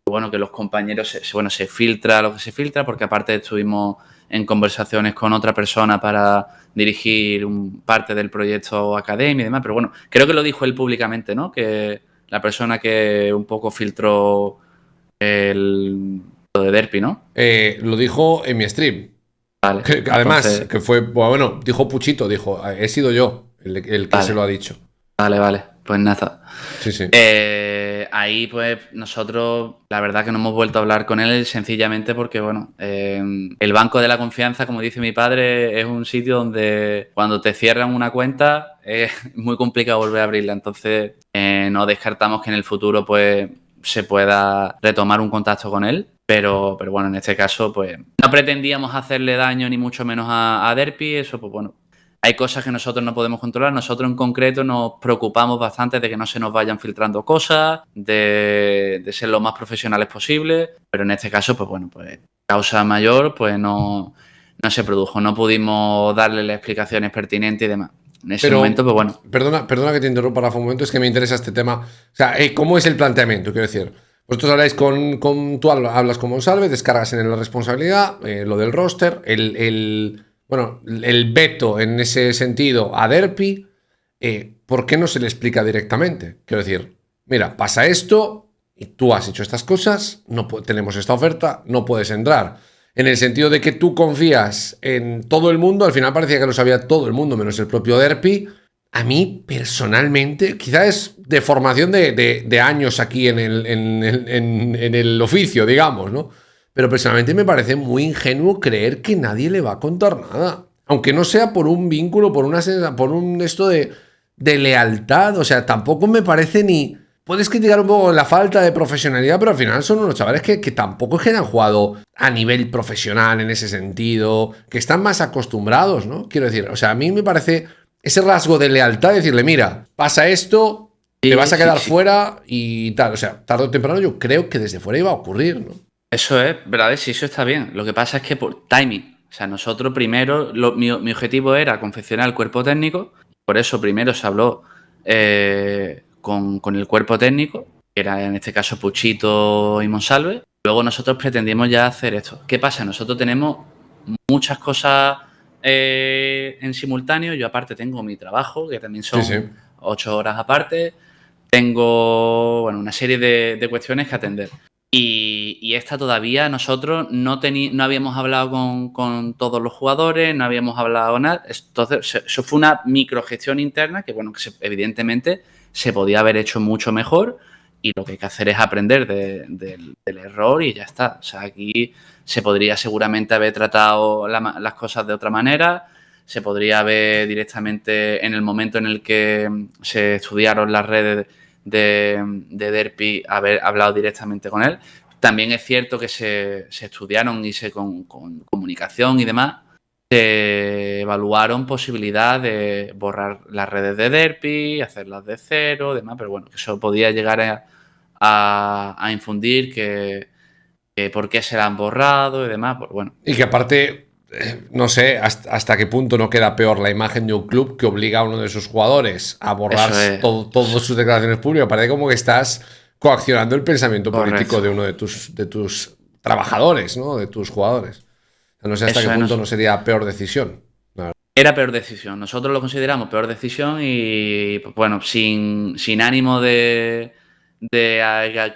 Speaker 2: bueno, que los compañeros, se filtra lo que se filtra, porque aparte estuvimos en conversaciones con otra persona para dirigir parte del proyecto Academia y demás, pero bueno, creo que lo dijo él públicamente, ¿no? Que la persona que un poco filtró lo de Derpy, ¿no?
Speaker 1: Lo dijo en mi stream.
Speaker 2: Vale.
Speaker 1: Además, entonces, que fue, bueno, dijo Puchito, dijo, he sido yo el que vale, se lo ha dicho.
Speaker 2: Vale, pues nada.
Speaker 1: Sí.
Speaker 2: Ahí pues nosotros la verdad que no hemos vuelto a hablar con él sencillamente porque bueno, el banco de la confianza, como dice mi padre, es un sitio donde cuando te cierran una cuenta es muy complicado volver a abrirla, entonces no descartamos que en el futuro pues se pueda retomar un contacto con él, pero bueno, en este caso pues no pretendíamos hacerle daño ni mucho menos a Derpy, eso pues bueno. Hay cosas que nosotros no podemos controlar. Nosotros en concreto nos preocupamos bastante de que no se nos vayan filtrando cosas, de ser lo más profesionales posible, pero en este caso, pues bueno, pues causa mayor, pues no se produjo. No pudimos darle las explicaciones pertinentes y demás. En ese momento, pues bueno.
Speaker 1: Perdona que te interrumpa, Rafa, un momento, es que me interesa este tema. O sea, ¿cómo es el planteamiento? Quiero decir, vosotros habláis tú hablas con Monsalve, descargas en él la responsabilidad, lo del roster, bueno, el veto en ese sentido a Derpy, ¿por qué no se le explica directamente? Quiero decir, mira, pasa esto y tú has hecho estas cosas, tenemos esta oferta, no puedes entrar. En el sentido de que tú confías en todo el mundo, al final parecía que lo sabía todo el mundo, menos el propio Derpy. A mí, personalmente, quizás es de formación de años aquí en el oficio, digamos, ¿no? Pero personalmente me parece muy ingenuo creer que nadie le va a contar nada. Aunque no sea por un vínculo, por un esto de lealtad. O sea, tampoco me parece ni... Puedes criticar un poco la falta de profesionalidad, pero al final son unos chavales que tampoco es que hayan jugado a nivel profesional en ese sentido, que están más acostumbrados, ¿no? Quiero decir, o sea, a mí me parece ese rasgo de lealtad, decirle, mira, pasa esto, te vas a quedar fuera y tal. O sea, tarde o temprano yo creo que desde fuera iba a ocurrir, ¿no?
Speaker 2: Eso es, ¿verdad? Sí, eso está bien. Lo que pasa es que por timing. O sea, nosotros primero, mi objetivo era confeccionar el cuerpo técnico. Por eso primero se habló con el cuerpo técnico, que era en este caso Puchito y Monsalve. Luego nosotros pretendimos ya hacer esto. ¿Qué pasa? Nosotros tenemos muchas cosas en simultáneo. Yo aparte tengo mi trabajo, que también son 8 horas aparte. Tengo, bueno, una serie de cuestiones que atender. Y esta todavía nosotros no habíamos hablado con todos los jugadores, no habíamos hablado nada. Entonces, eso fue una microgestión interna que, bueno, que evidentemente se podía haber hecho mucho mejor y lo que hay que hacer es aprender del error y ya está. O sea, aquí se podría seguramente haber tratado las cosas de otra manera, se podría haber directamente en el momento en el que se estudiaron las redes de Derpy haber hablado directamente con él. También es cierto que se estudiaron y con comunicación y demás se evaluaron posibilidad de borrar las redes de Derpy, hacerlas de cero, demás, pero bueno, que eso podía llegar a infundir que por qué se la han borrado y demás, pues bueno.
Speaker 1: Y que aparte, no sé hasta qué punto no queda peor la imagen de un club que obliga a uno de sus jugadores a borrar todas sus declaraciones públicas. Parece como que estás coaccionando el pensamiento político de uno de tus trabajadores, ¿no? De tus jugadores. No sé hasta qué punto no sería peor decisión.
Speaker 2: Era peor decisión. Nosotros lo consideramos peor decisión y, pues, bueno, sin ánimo de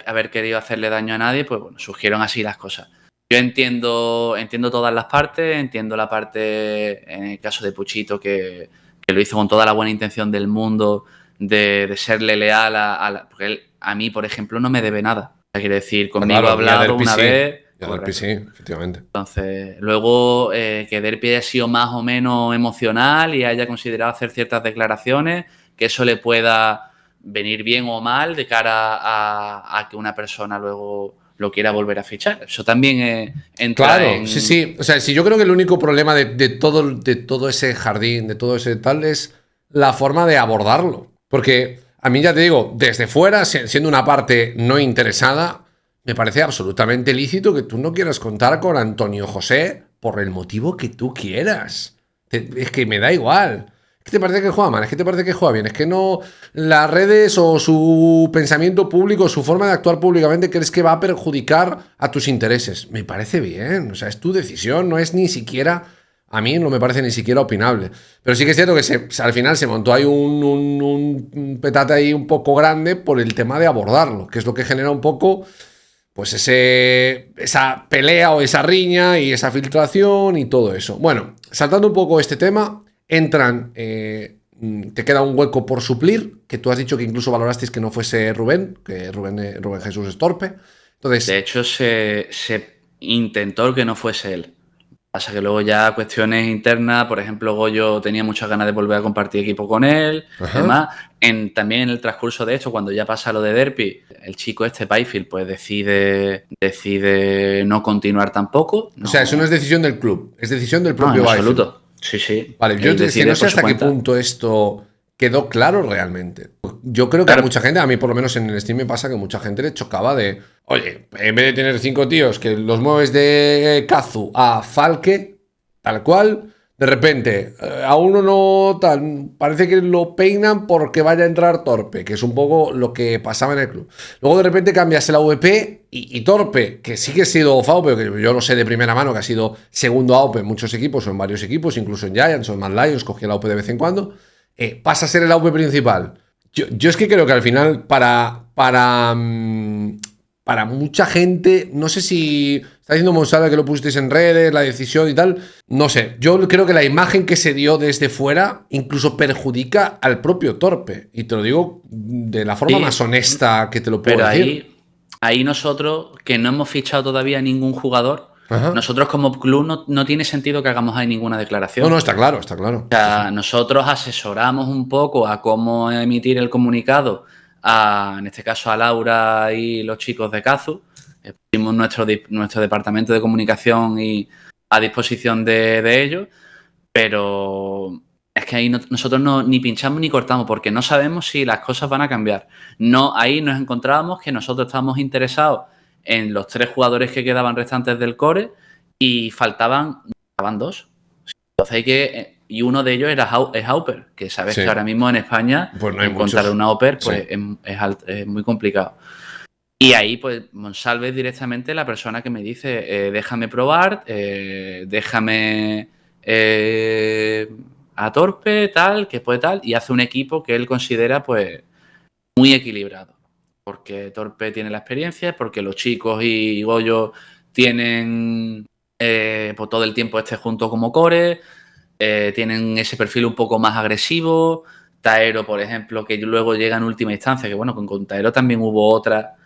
Speaker 2: haber querido hacerle daño a nadie, pues bueno, surgieron así las cosas. Yo entiendo todas las partes, entiendo la parte, en el caso de Puchito, que lo hizo con toda la buena intención del mundo de serle leal porque él, a mí, por ejemplo, no me debe nada. O sea, quiero decir, conmigo ha hablado una vez...
Speaker 1: Derpy sí, efectivamente.
Speaker 2: Entonces, luego que Derpy haya sido más o menos emocional y haya considerado hacer ciertas declaraciones, que eso le pueda venir bien o mal de cara a que una persona luego lo quiera volver a fichar. Eso también entra
Speaker 1: Claro, sí. O sea, si yo creo que el único problema de todo ese jardín, de todo ese tal, es la forma de abordarlo. Porque a mí, ya te digo, desde fuera, siendo una parte no interesada, me parece absolutamente lícito que tú no quieras contar con Antonio José por el motivo que tú quieras. Es que me da igual. ¿Qué te parece que juega mal? ¿Es que te parece que juega bien? Es que no las redes o su pensamiento público, su forma de actuar públicamente, crees que va a perjudicar a tus intereses. Me parece bien, o sea, es tu decisión, no es ni siquiera, a mí no me parece ni siquiera opinable. Pero sí que es cierto que al final se montó ahí un petate ahí un poco grande por el tema de abordarlo, que es lo que genera un poco pues esa pelea o esa riña y esa filtración y todo eso. Bueno, saltando un poco este tema, entran, te queda un hueco por suplir, que tú has dicho que incluso valorasteis que no fuese Rubén, que Rubén Jesús es torpe. Entonces,
Speaker 2: de hecho, se intentó que no fuese él. Pasa que luego ya cuestiones internas, por ejemplo, Goyo tenía muchas ganas de volver a compartir equipo con él. Además, también en el transcurso de esto, cuando ya pasa lo de Derpy, el chico Byfield pues decide no continuar tampoco. No.
Speaker 1: O sea, eso no es decisión del club, es decisión del propio
Speaker 2: Byfield.
Speaker 1: En
Speaker 2: absoluto. Sí.
Speaker 1: Vale, yo no sé hasta qué punto esto quedó claro realmente. Yo creo que a mucha gente, a mí por lo menos en el Steam me pasa que mucha gente le chocaba de, oye, en vez de tener 5 tíos que los mueves de Kazu a Falke, tal cual, de repente a uno no tal, parece que lo peinan porque vaya a entrar Torpe, que es un poco lo que pasaba en el club. Luego de repente cambias el AVP y Torpe, que sí que ha sido FAO, pero que yo lo sé de primera mano, que ha sido segundo AWP en muchos equipos o en varios equipos, incluso en Giants o en Mad Lions, cogía el AWP de vez en cuando, pasa a ser el AWP principal. Yo es que creo que al final para mucha gente, no sé si está diciendo Monsalve que lo pusisteis en redes, la decisión y tal, no sé, yo creo que la imagen que se dio desde fuera incluso perjudica al propio Torpe, y te lo digo de la forma más honesta que te lo puedo decir.
Speaker 2: Ahí nosotros, que no hemos fichado todavía ningún jugador, nosotros como club no tiene sentido que hagamos ahí ninguna declaración.
Speaker 1: No, está claro.
Speaker 2: O sea, nosotros asesoramos un poco a cómo emitir el comunicado, en este caso a Laura y los chicos de Kazu. Pusimos nuestro departamento de comunicación y a disposición de ellos, pero es que ahí nosotros ni pinchamos ni cortamos porque no sabemos si las cosas van a cambiar. Ahí nos encontrábamos que nosotros estábamos interesados en los 3 jugadores que quedaban restantes del core y faltaban 2. Entonces y uno de ellos es Hauper, que sabes que ahora mismo en España
Speaker 1: pues no
Speaker 2: encontrar una Hauper pues es muy complicado. Y ahí pues Monsalve es directamente la persona que me dice déjame probar, déjame a Torpe, tal, que puede tal, y hace un equipo que él considera pues muy equilibrado. Porque Torpe tiene la experiencia, porque los chicos y Goyo tienen pues todo el tiempo junto como core, tienen ese perfil un poco más agresivo. Taero, por ejemplo, que luego llega en última instancia, que bueno, con Taero también hubo otra.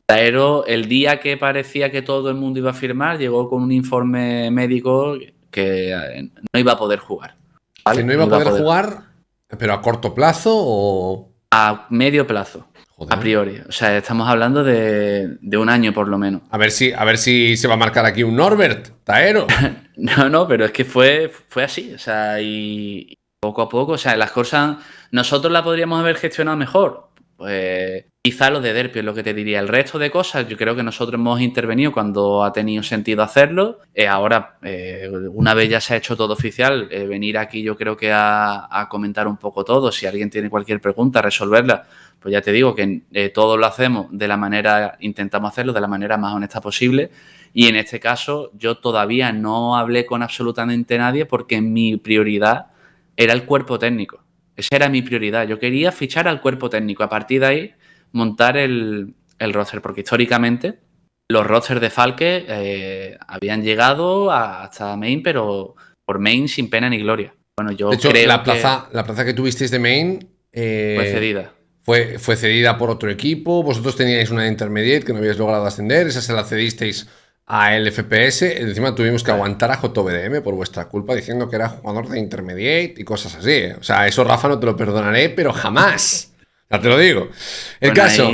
Speaker 2: Taero, el día que parecía que todo el mundo iba a firmar, llegó con un informe médico que no iba a poder jugar.
Speaker 1: ¿vale? Que no iba a poder jugar, pero a corto plazo o...
Speaker 2: A medio plazo. Joder. A priori. O sea, estamos hablando de un año por lo menos.
Speaker 1: A ver si se va a marcar aquí un Norbert, Taero.
Speaker 2: No, pero es que fue así. O sea, y poco a poco, o sea, las cosas nosotros las podríamos haber gestionado mejor. Pues quizá lo de Derpy es lo que te diría. El resto de cosas, yo creo que nosotros hemos intervenido cuando ha tenido sentido hacerlo. Ahora, una vez ya se ha hecho todo oficial, venir aquí yo creo que a comentar un poco todo. Si alguien tiene cualquier pregunta, resolverla. Pues ya te digo que todo lo hacemos intentamos hacerlo de la manera más honesta posible. Y en este caso, yo todavía no hablé con absolutamente nadie porque mi prioridad era el cuerpo técnico. Esa era mi prioridad. Yo quería fichar al cuerpo técnico. A partir de ahí, montar el roster. Porque históricamente, los rosters de Falke habían llegado hasta Main, pero por Main sin pena ni gloria. Bueno, yo
Speaker 1: de hecho,
Speaker 2: creo
Speaker 1: la plaza que tuvisteis de Main...
Speaker 2: fue cedida.
Speaker 1: Fue cedida por otro equipo. Vosotros teníais una Intermediate que no habíais logrado ascender. Esa se la cedisteis a LFPS. Encima tuvimos que aguantar a JVDM por vuestra culpa diciendo que era jugador de Intermediate y cosas así. O sea, eso, Rafa, no te lo perdonaré, pero jamás. Ya te lo digo. El caso,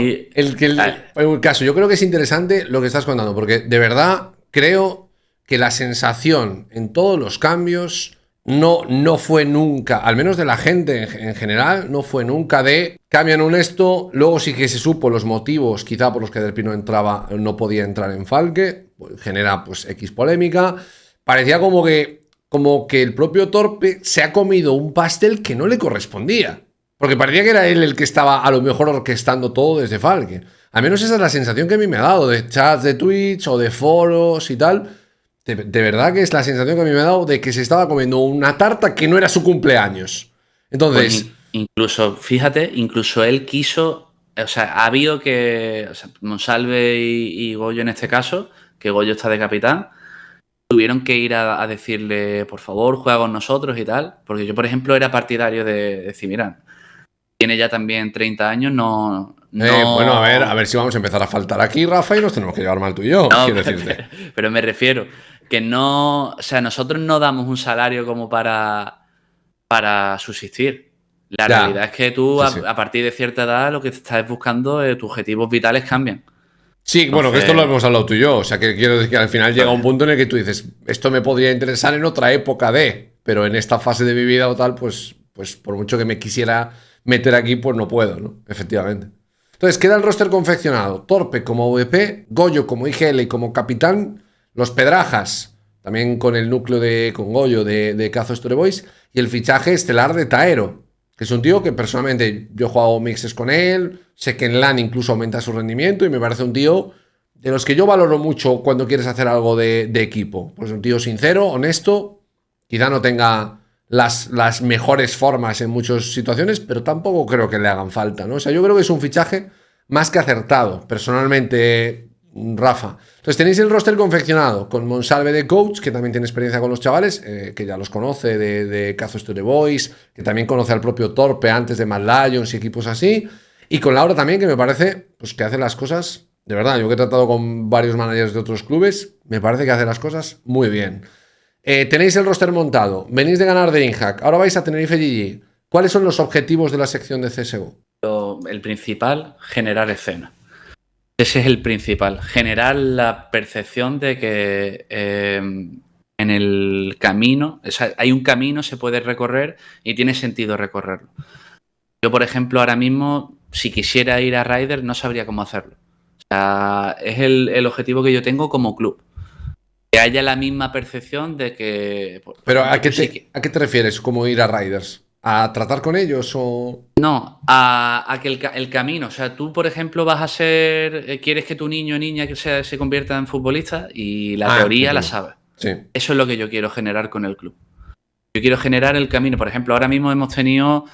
Speaker 1: yo creo que es interesante lo que estás contando, porque de verdad creo que la sensación en todos los cambios no fue nunca, al menos de la gente en general, no fue nunca de cambian un esto, luego sí que se supo los motivos quizá por los que Derpy no podía entrar en Falke, pues, genera pues X polémica. Parecía como que como que el propio Torpe se ha comido un pastel que no le correspondía. Porque parecía que era él el que estaba a lo mejor orquestando todo desde Falke. Al menos esa es la sensación que a mí me ha dado de chats de Twitch o de foros y tal. De verdad que es la sensación que a mí me ha dado de que se estaba comiendo una tarta que no era su cumpleaños. Entonces...
Speaker 2: Pues incluso, fíjate, incluso él quiso... O sea, ha habido que... O sea, Monsalve y Goyo en este caso, que Goyo está de capitán, tuvieron que ir a decirle, por favor, juega con nosotros y tal. Porque yo, por ejemplo, era partidario de decir, mira, tiene ya también 30 años, no...
Speaker 1: Bueno, a ver si vamos a empezar a faltar aquí, Rafa, y nos tenemos que llevar mal tú y yo,
Speaker 2: no,
Speaker 1: quiero decirte.
Speaker 2: Pero me refiero que no... O sea, nosotros no damos un salario como para subsistir. La realidad es que tú, sí. A partir de cierta edad, lo que estás buscando, tus objetivos vitales cambian.
Speaker 1: Sí, entonces, bueno, que esto lo hemos hablado tú y yo. O sea, que quiero decir que al final llega un punto en el que tú dices, esto me podría interesar en otra época pero en esta fase de mi vida o tal, pues por mucho que me quisiera meter aquí, pues no puedo, ¿no? Efectivamente. Entonces, queda el roster confeccionado. Torpe como VP, Goyo como IGL y como capitán, los Pedrajas, también con el núcleo con Goyo de Cazo Story Boys, y el fichaje estelar de Taero, que es un tío que personalmente yo he jugado mixes con él, sé que en LAN incluso aumenta su rendimiento y me parece un tío de los que yo valoro mucho cuando quieres hacer algo de equipo. Pues un tío sincero, honesto, quizá no tenga las mejores formas en muchas situaciones, pero tampoco creo que le hagan falta, ¿no? O sea, yo creo que es un fichaje más que acertado, personalmente, Rafa. Entonces tenéis el roster confeccionado con Monsalve de coach, que también tiene experiencia con los chavales, que ya los conoce de Cazo Story Boys, que también conoce al propio Torpe antes de Mad Lions y equipos así, y con Laura también, que me parece pues, que hace las cosas, de verdad, yo que he tratado con varios managers de otros clubes, me parece que hace las cosas muy bien. Tenéis el roster montado, venís de ganar de DreamHack, ahora vais a Tenerife GG. ¿Cuáles son los objetivos de la sección de CSGO?
Speaker 2: El principal, generar escena. Ese es el principal, generar la percepción de que en el camino, o sea, hay un camino, se puede recorrer y tiene sentido recorrerlo. Yo, por ejemplo, ahora mismo, si quisiera ir a Ryder, no sabría cómo hacerlo. O sea, es el objetivo que yo tengo como club. Que haya la misma percepción de que...
Speaker 1: Pero ¿a qué te refieres? ¿Cómo ir a Riders? ¿A tratar con ellos o...?
Speaker 2: No, a que el camino, o sea, tú, por ejemplo, vas a ser... quieres que tu niño o niña que se convierta en futbolista y la teoría la sabes.
Speaker 1: Sí.
Speaker 2: Eso es lo que yo quiero generar con el club. Yo quiero generar el camino. Por ejemplo, ahora mismo hemos tenido,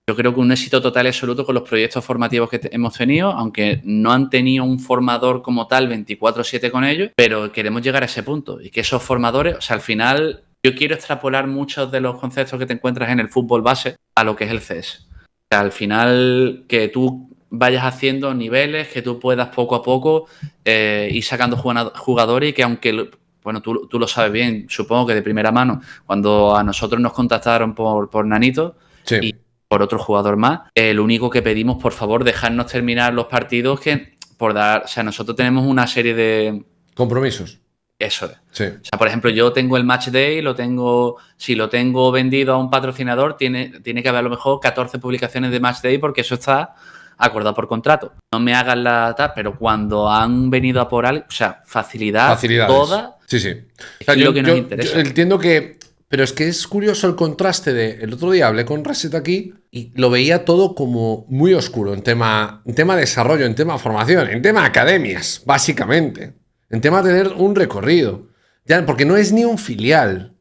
Speaker 2: yo creo que un éxito total y absoluto con los proyectos formativos que hemos tenido, aunque no han tenido un formador como tal 24/7 con ellos, pero queremos llegar a ese punto y que esos formadores, o sea, al final... Yo quiero extrapolar muchos de los conceptos que te encuentras en el fútbol base a lo que es el CS. O sea, al final, que tú vayas haciendo niveles, que tú puedas poco a poco ir sacando jugadores y que aunque, bueno, tú lo sabes bien, supongo que de primera mano, cuando a nosotros nos contactaron por Nanito
Speaker 1: sí.
Speaker 2: Y por otro jugador más, lo único que pedimos, por favor, dejarnos terminar los partidos o sea, nosotros tenemos una serie de...
Speaker 1: compromisos.
Speaker 2: Eso es.
Speaker 1: Sí.
Speaker 2: O sea, por ejemplo, yo tengo el Match Day, si lo tengo vendido a un patrocinador, tiene que haber a lo mejor 14 publicaciones de Match Day porque eso está acordado por contrato. No me hagan pero cuando han venido a por algo, o sea, facilidades. Toda.
Speaker 1: Sí, sí.
Speaker 2: O sea, es lo que nos interesa.
Speaker 1: Yo entiendo que... Pero es que es curioso el contraste el otro día hablé con Reset aquí y lo veía todo como muy oscuro en tema desarrollo, en tema formación, en tema academias, básicamente. En tema de tener un recorrido. Ya, porque no es ni un filial.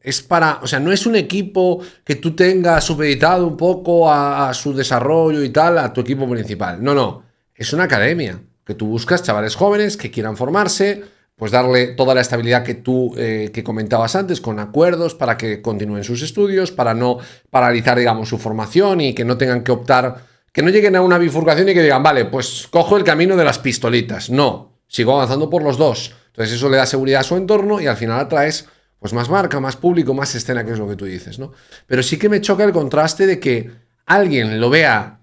Speaker 1: O sea, no es un equipo que tú tengas supeditado un poco a su desarrollo y tal, a tu equipo principal. No. Es una academia. Que tú buscas chavales jóvenes que quieran formarse, pues darle toda la estabilidad que tú que comentabas antes, con acuerdos para que continúen sus estudios, para no paralizar, digamos, su formación y que no tengan que optar, que no lleguen a una bifurcación y que digan, vale, pues cojo el camino de las pistolitas. No. Sigo avanzando por los dos. Entonces eso le da seguridad a su entorno y al final atraes pues más marca, más público, más escena, que es lo que tú dices, ¿no? Pero sí que me choca el contraste de que alguien lo vea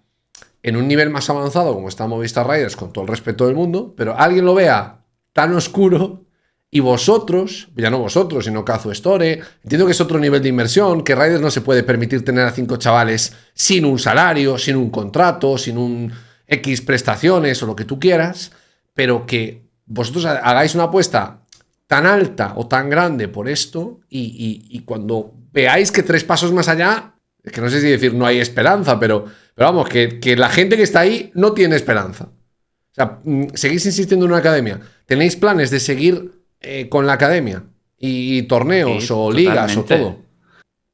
Speaker 1: en un nivel más avanzado, como está Movistar Riders, con todo el respeto del mundo, pero alguien lo vea tan oscuro y vosotros, ya no vosotros, sino Cazo Store, entiendo que es otro nivel de inversión, que Riders no se puede permitir tener a 5 chavales sin un salario, sin un contrato, sin un X prestaciones o lo que tú quieras, pero que vosotros hagáis una apuesta tan alta o tan grande por esto y cuando veáis que 3 pasos más allá, es que no sé si decir no hay esperanza, pero vamos, que la gente que está ahí no tiene esperanza. O sea, seguís insistiendo en una academia. ¿Tenéis planes de seguir con la academia? Y torneos o ligas o todo.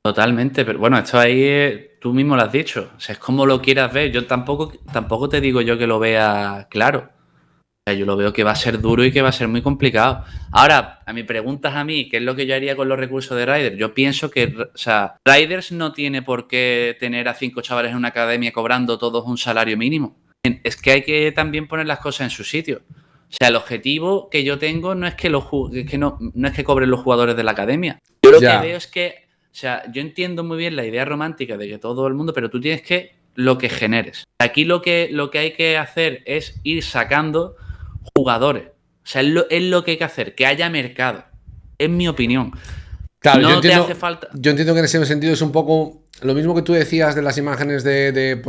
Speaker 2: Totalmente, pero bueno, esto ahí tú mismo lo has dicho. O sea, es como lo quieras ver. Yo tampoco te digo yo que lo vea claro. O sea, yo lo veo que va a ser duro y que va a ser muy complicado. Ahora, a mí preguntas a mí, ¿qué es lo que yo haría con los recursos de Riders? Yo pienso que, o sea, Riders no tiene por qué tener a 5 chavales en una academia cobrando todos un salario mínimo. Es que hay que también poner las cosas en su sitio. O sea, el objetivo que yo tengo no es que no es que cobren los jugadores de la academia. Yo lo que veo es que, o sea, yo entiendo muy bien la idea romántica de que todo el mundo, pero tú tienes que lo que generes. Aquí lo que hay que hacer es ir sacando jugadores. O sea, es lo que hay que hacer, que haya mercado. Es mi opinión.
Speaker 1: Claro,
Speaker 2: no te hace falta.
Speaker 1: Yo entiendo que en ese sentido es un poco lo mismo que tú decías de las imágenes de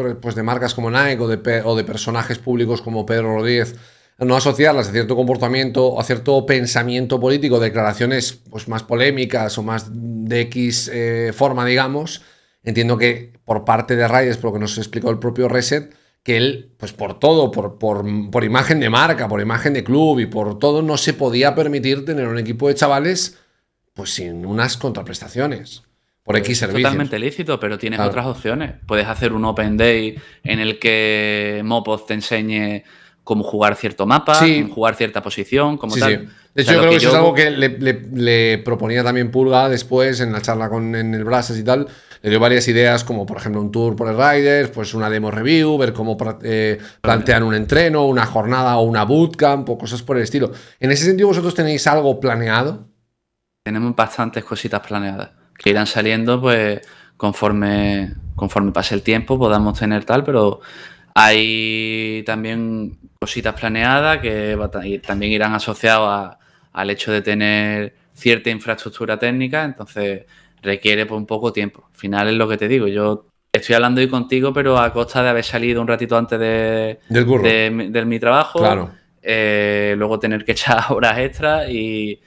Speaker 1: marcas como Nike o de personajes públicos como Pedro Rodríguez, no asociarlas a cierto comportamiento o a cierto pensamiento político, declaraciones pues, más polémicas o más de X forma, digamos. Entiendo que por parte de Riders, por lo que nos explicó el propio Reset, que él, pues por todo, por imagen de marca, por imagen de club y por todo, no se podía permitir tener un equipo de chavales pues sin unas contraprestaciones por X servicios.
Speaker 2: Totalmente lícito, pero tienes otras opciones. Puedes hacer un Open Day en el que Mopoz te enseñe cómo jugar cierto mapa, cómo jugar cierta posición, como tal.
Speaker 1: Sí. De hecho, yo creo que eso es algo que le proponía también Pulga después en la charla en el Brasas y tal. Le dio varias ideas, como por ejemplo un tour por el Riders, pues una demo review, ver cómo plantean un entreno, una jornada o una bootcamp o cosas por el estilo. En ese sentido, ¿vosotros tenéis algo planeado?
Speaker 2: Tenemos bastantes cositas planeadas que irán saliendo pues conforme pase el tiempo, podamos tener tal, pero hay también cositas planeadas que también irán asociadas al hecho de tener cierta infraestructura técnica, entonces requiere pues, un poco tiempo. Al final es lo que te digo, yo estoy hablando hoy contigo, pero a costa de haber salido un ratito antes de mi trabajo,
Speaker 1: claro.
Speaker 2: Luego tener que echar horas extras y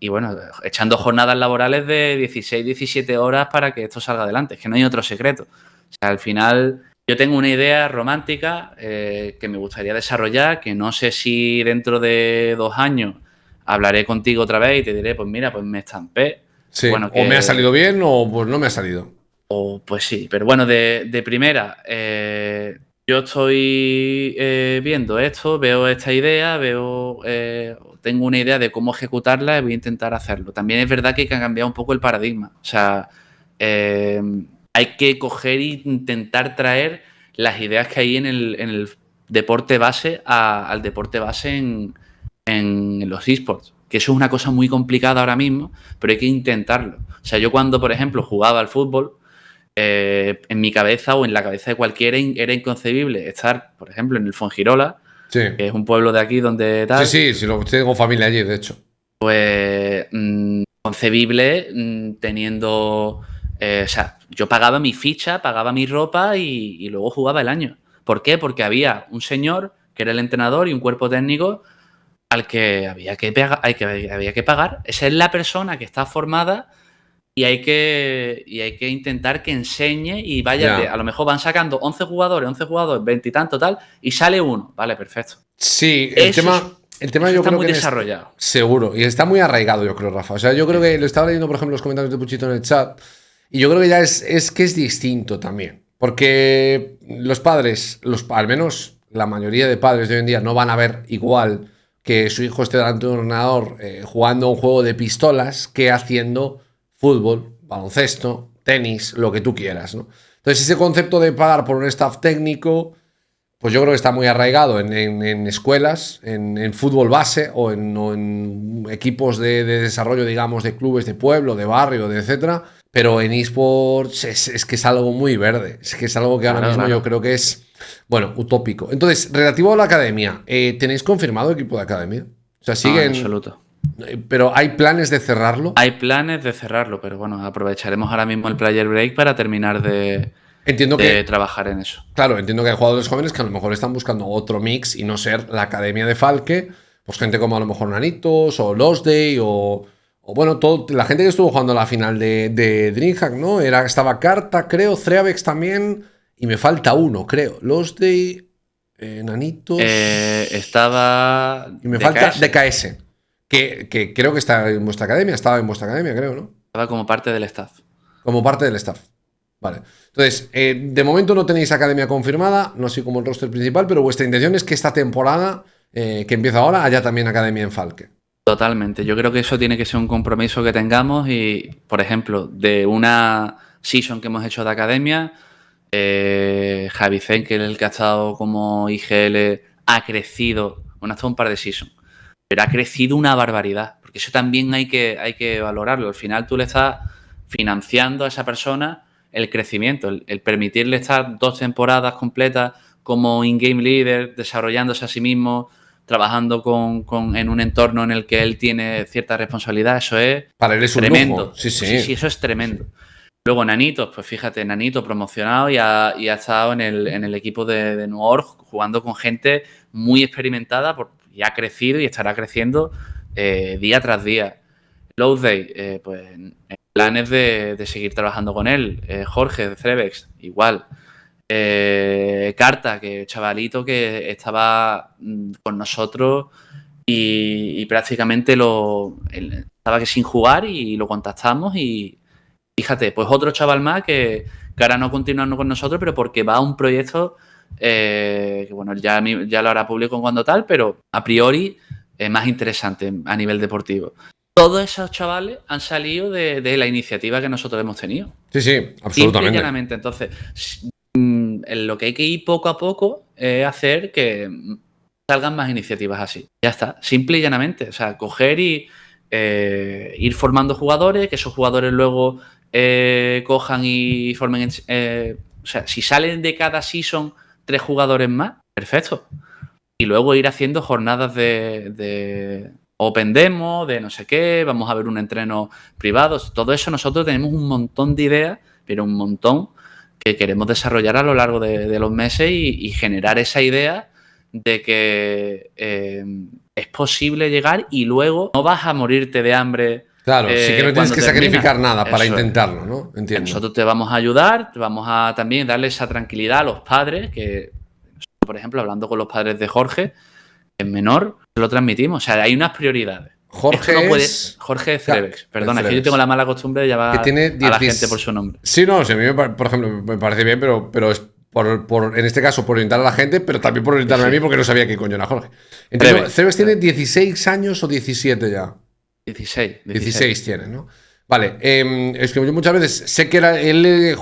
Speaker 2: bueno, echando jornadas laborales de 16, 17 horas para que esto salga adelante. Es que no hay otro secreto. O sea, al final yo tengo una idea romántica que me gustaría desarrollar, que no sé si dentro de 2 años hablaré contigo otra vez y te diré, pues mira, pues me estampé.
Speaker 1: Sí, bueno, o me ha salido bien o pues no me ha salido.
Speaker 2: O pues sí, pero bueno, de primera, yo estoy viendo esto, veo esta idea, tengo una idea de cómo ejecutarla y voy a intentar hacerlo. También es verdad que hay que cambiar un poco el paradigma. O sea, hay que coger e intentar traer las ideas que hay en el deporte base al deporte base en los esports. Que eso es una cosa muy complicada ahora mismo, pero hay que intentarlo. O sea, yo cuando, por ejemplo, jugaba al fútbol, en mi cabeza o en la cabeza de cualquiera era inconcebible estar, por ejemplo, en el Fuengirola, que es un pueblo de aquí donde tal.
Speaker 1: Sí, tengo familia allí, de hecho.
Speaker 2: Pues concebible teniendo... o sea, yo pagaba mi ficha, pagaba mi ropa y luego jugaba el año. ¿Por qué? Porque había un señor que era el entrenador y un cuerpo técnico al que había que pagar. Esa es la persona que está formada y hay que intentar que enseñe y vaya. A lo mejor van sacando 11 jugadores, 20 y tanto tal, y sale uno. Vale, perfecto.
Speaker 1: Sí, el tema yo
Speaker 2: está
Speaker 1: creo
Speaker 2: muy
Speaker 1: que
Speaker 2: desarrollado.
Speaker 1: Seguro, y está muy arraigado, yo creo, Rafa. O sea, yo creo que lo estaba leyendo, por ejemplo, los comentarios de Puchito en el chat, y yo creo que ya es distinto también. Porque los padres, al menos la mayoría de padres de hoy en día, no van a ver igual que su hijo esté delante de un ordenador jugando un juego de pistolas que haciendo fútbol, baloncesto, tenis, lo que tú quieras, ¿no? Entonces, ese concepto de pagar por un staff técnico, pues yo creo que está muy arraigado en escuelas, en fútbol base o en equipos de desarrollo, digamos, de clubes de pueblo, de barrio, de etcétera. Pero en eSports es que es algo muy verde. Es que es algo que ahora mismo yo creo que es, bueno, utópico. Entonces, relativo a la academia, ¿tenéis confirmado equipo de academia? O sea, siguen...
Speaker 2: En absoluto.
Speaker 1: ¿Pero hay planes de cerrarlo?
Speaker 2: Hay planes de cerrarlo, pero bueno, aprovecharemos ahora mismo el player break para terminar de trabajar en eso.
Speaker 1: Claro, entiendo que hay jugadores jóvenes que a lo mejor están buscando otro mix y no ser la academia de Falke, Pues gente como a lo mejor Nanitos o Lost Day o bueno, la gente que estuvo jugando la final de DreamHack, ¿no? Estaba Carta, creo, Threavex también, y me falta uno, creo. Lost Day, Nanitos...
Speaker 2: Estaba...
Speaker 1: Y me falta DKS, que creo que está en vuestra academia, estaba en vuestra academia, creo, ¿no?
Speaker 2: Estaba como parte del staff.
Speaker 1: Como parte del staff. Vale. Entonces, de momento no tenéis academia confirmada, no así como el roster principal, pero vuestra intención es que esta temporada, que empieza ahora, haya también academia en Falke.
Speaker 2: Totalmente. Yo creo que eso tiene que ser un compromiso que tengamos y, por ejemplo, de una season que hemos hecho de academia, Javi Zenkel, el que ha estado como IGL, ha crecido, bueno, ha estado un par de seasons, pero ha crecido una barbaridad, porque eso también hay que valorarlo. Al final tú le estás financiando a esa persona el crecimiento, el permitirle estar 2 temporadas completas como in-game leader, desarrollándose a sí mismo, trabajando en un entorno en el que él tiene cierta responsabilidad, eso es
Speaker 1: para él es
Speaker 2: tremendo.
Speaker 1: Un lujo. Sí,
Speaker 2: Sí, eso es tremendo. Sí. Luego Nanitos, pues fíjate, Nanito promocionado y ha estado en el equipo de New York jugando con gente muy experimentada y ha crecido y estará creciendo día tras día. Low Day, pues planes de seguir trabajando con él. Jorge de Threavex, igual. Carta, que chavalito que estaba con nosotros y prácticamente estaba que sin jugar y lo contactamos y fíjate, pues otro chaval más que ahora no continúa con nosotros, pero porque va a un proyecto que bueno, ya lo hará público cuando tal, pero a priori más interesante a nivel deportivo. Todos esos chavales han salido de la iniciativa que nosotros hemos tenido.
Speaker 1: Sí, absolutamente. Simple y
Speaker 2: llanamente. Entonces, lo que hay que ir poco a poco es hacer que salgan más iniciativas así. Ya está, simple y llanamente. O sea, coger y ir formando jugadores, que esos jugadores luego cojan y formen... o sea, si salen de cada season 3 jugadores más, perfecto. Y luego ir haciendo jornadas de Open Demo, de no sé qué, vamos a ver un entreno privado. Todo eso nosotros tenemos un montón de ideas, pero un montón que queremos desarrollar a lo largo de los meses y generar esa idea de que es posible llegar y luego no vas a morirte de hambre.
Speaker 1: Claro, sí que no tienes que sacrificar nada para intentarlo, ¿no? Entiendo.
Speaker 2: Nosotros te vamos a ayudar, te vamos a también darle esa tranquilidad a los padres, que, por ejemplo, hablando con los padres de Jorge, en menor, lo transmitimos. O sea, hay unas prioridades.
Speaker 1: Jorge
Speaker 2: Jorge Threavex. Perdona, es que yo tengo la mala costumbre de llamar a la gente por su nombre.
Speaker 1: Sí, no, si a mí, por ejemplo, me parece bien, pero es en este caso por orientar a la gente, pero también por orientarme a mí porque no sabía qué coño era Jorge. Entonces, Threavex tiene 16 años o 17 ya. 16 tiene, ¿no? Vale, es que yo muchas veces sé que él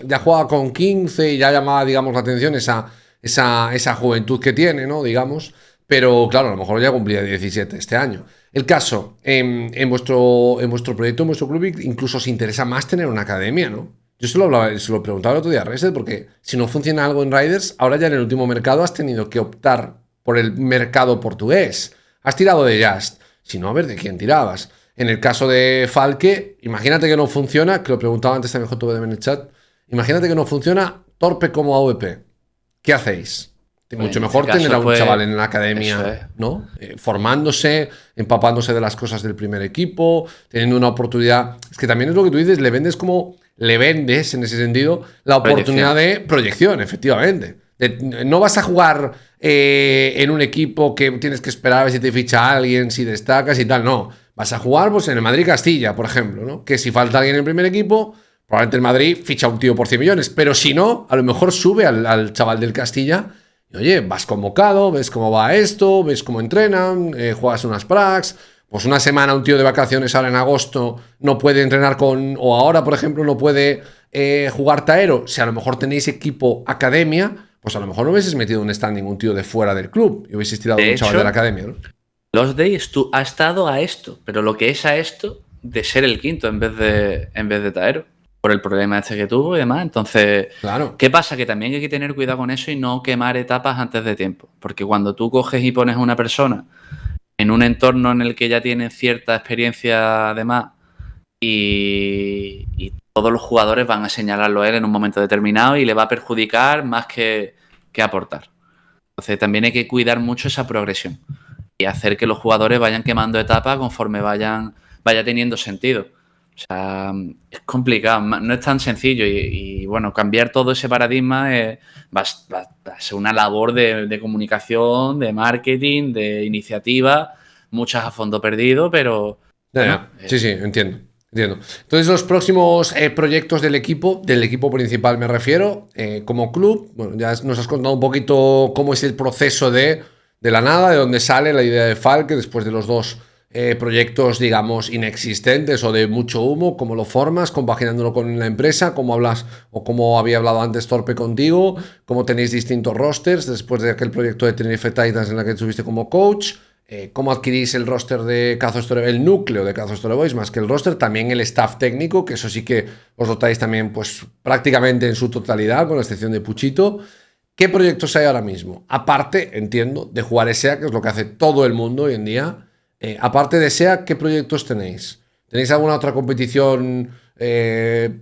Speaker 1: ya jugaba con 15 y ya llamaba, digamos, la atención esa juventud que tiene, ¿no? Digamos, pero claro, a lo mejor ya cumplía 17 este año. El caso, en vuestro proyecto, en vuestro club, incluso os interesa más tener una academia, ¿no? Yo se lo preguntaba el otro día a Reset, porque si no funciona algo en Riders, ahora ya en el último mercado has tenido que optar por el mercado portugués. Has tirado de Just. Si no, a ver de quién tirabas. En el caso de Falke, imagínate que no funciona, que lo preguntaba antes también JVDM en el chat, imagínate que no funciona Torpe como AVP. ¿Qué hacéis? Pues mucho mejor tener a un chaval en la academia, ¿no? Formándose, empapándose de las cosas del primer equipo, teniendo una oportunidad. Es que también es lo que tú dices, le vendes en ese sentido la oportunidad de proyección, efectivamente. No vas a jugar en un equipo que tienes que esperar a ver si te ficha alguien, si destacas y tal, no. Vas a jugar pues, en el Madrid-Castilla, por ejemplo, ¿no? Que si falta alguien en el primer equipo, probablemente el Madrid ficha a un tío por 100 millones, pero si no, a lo mejor sube al chaval del Castilla y, oye, vas convocado, ves cómo va esto, ves cómo entrenan, juegas unas pracs, pues una semana un tío de vacaciones ahora en agosto no puede entrenar o ahora, por ejemplo, no puede jugar taero. Si a lo mejor tenéis equipo academia, pues a lo mejor no hubieses metido un standing un tío de fuera del club y hubieses tirado un chaval de la academia, ¿no?
Speaker 2: Los Days tú has estado a esto, pero lo que es a esto de ser el quinto en vez de taero, por el problema este que tuvo y demás. Entonces,
Speaker 1: claro.
Speaker 2: ¿Qué pasa? Que también hay que tener cuidado con eso y no quemar etapas antes de tiempo. Porque cuando tú coges y pones a una persona en un entorno en el que ya tiene cierta experiencia además y todos los jugadores van a señalarlo a él en un momento determinado y le va a perjudicar más que aportar. Entonces también hay que cuidar mucho esa progresión. hacer que los jugadores vayan quemando etapas conforme vaya teniendo sentido. O sea, es complicado, no es tan sencillo y bueno, cambiar todo ese paradigma va a ser una labor de comunicación, de marketing, de iniciativa, muchas a fondo perdido, pero...
Speaker 1: Bueno, sí, entiendo. Entonces, los próximos proyectos del equipo principal me refiero, como club, bueno, ya nos has contado un poquito cómo es el proceso de la nada, de dónde sale la idea de Falke después de los dos proyectos, digamos, inexistentes o de mucho humo, cómo lo formas, compaginándolo con la empresa, cómo hablas o cómo había hablado antes Torpe contigo, cómo tenéis distintos rosters después de aquel proyecto de Tenerife Titans en la que estuviste como coach. Cómo adquirís el roster de Cazo Story, el núcleo de Cazo Story Boys, más que el roster, también el staff técnico, que eso sí que os dotáis también, pues prácticamente en su totalidad, con la excepción de Puchito. ¿Qué proyectos hay ahora mismo? Aparte, entiendo, de jugar ESEA, que es lo que hace todo el mundo hoy en día. Aparte de ESEA, ¿qué proyectos tenéis? ¿Tenéis alguna otra competición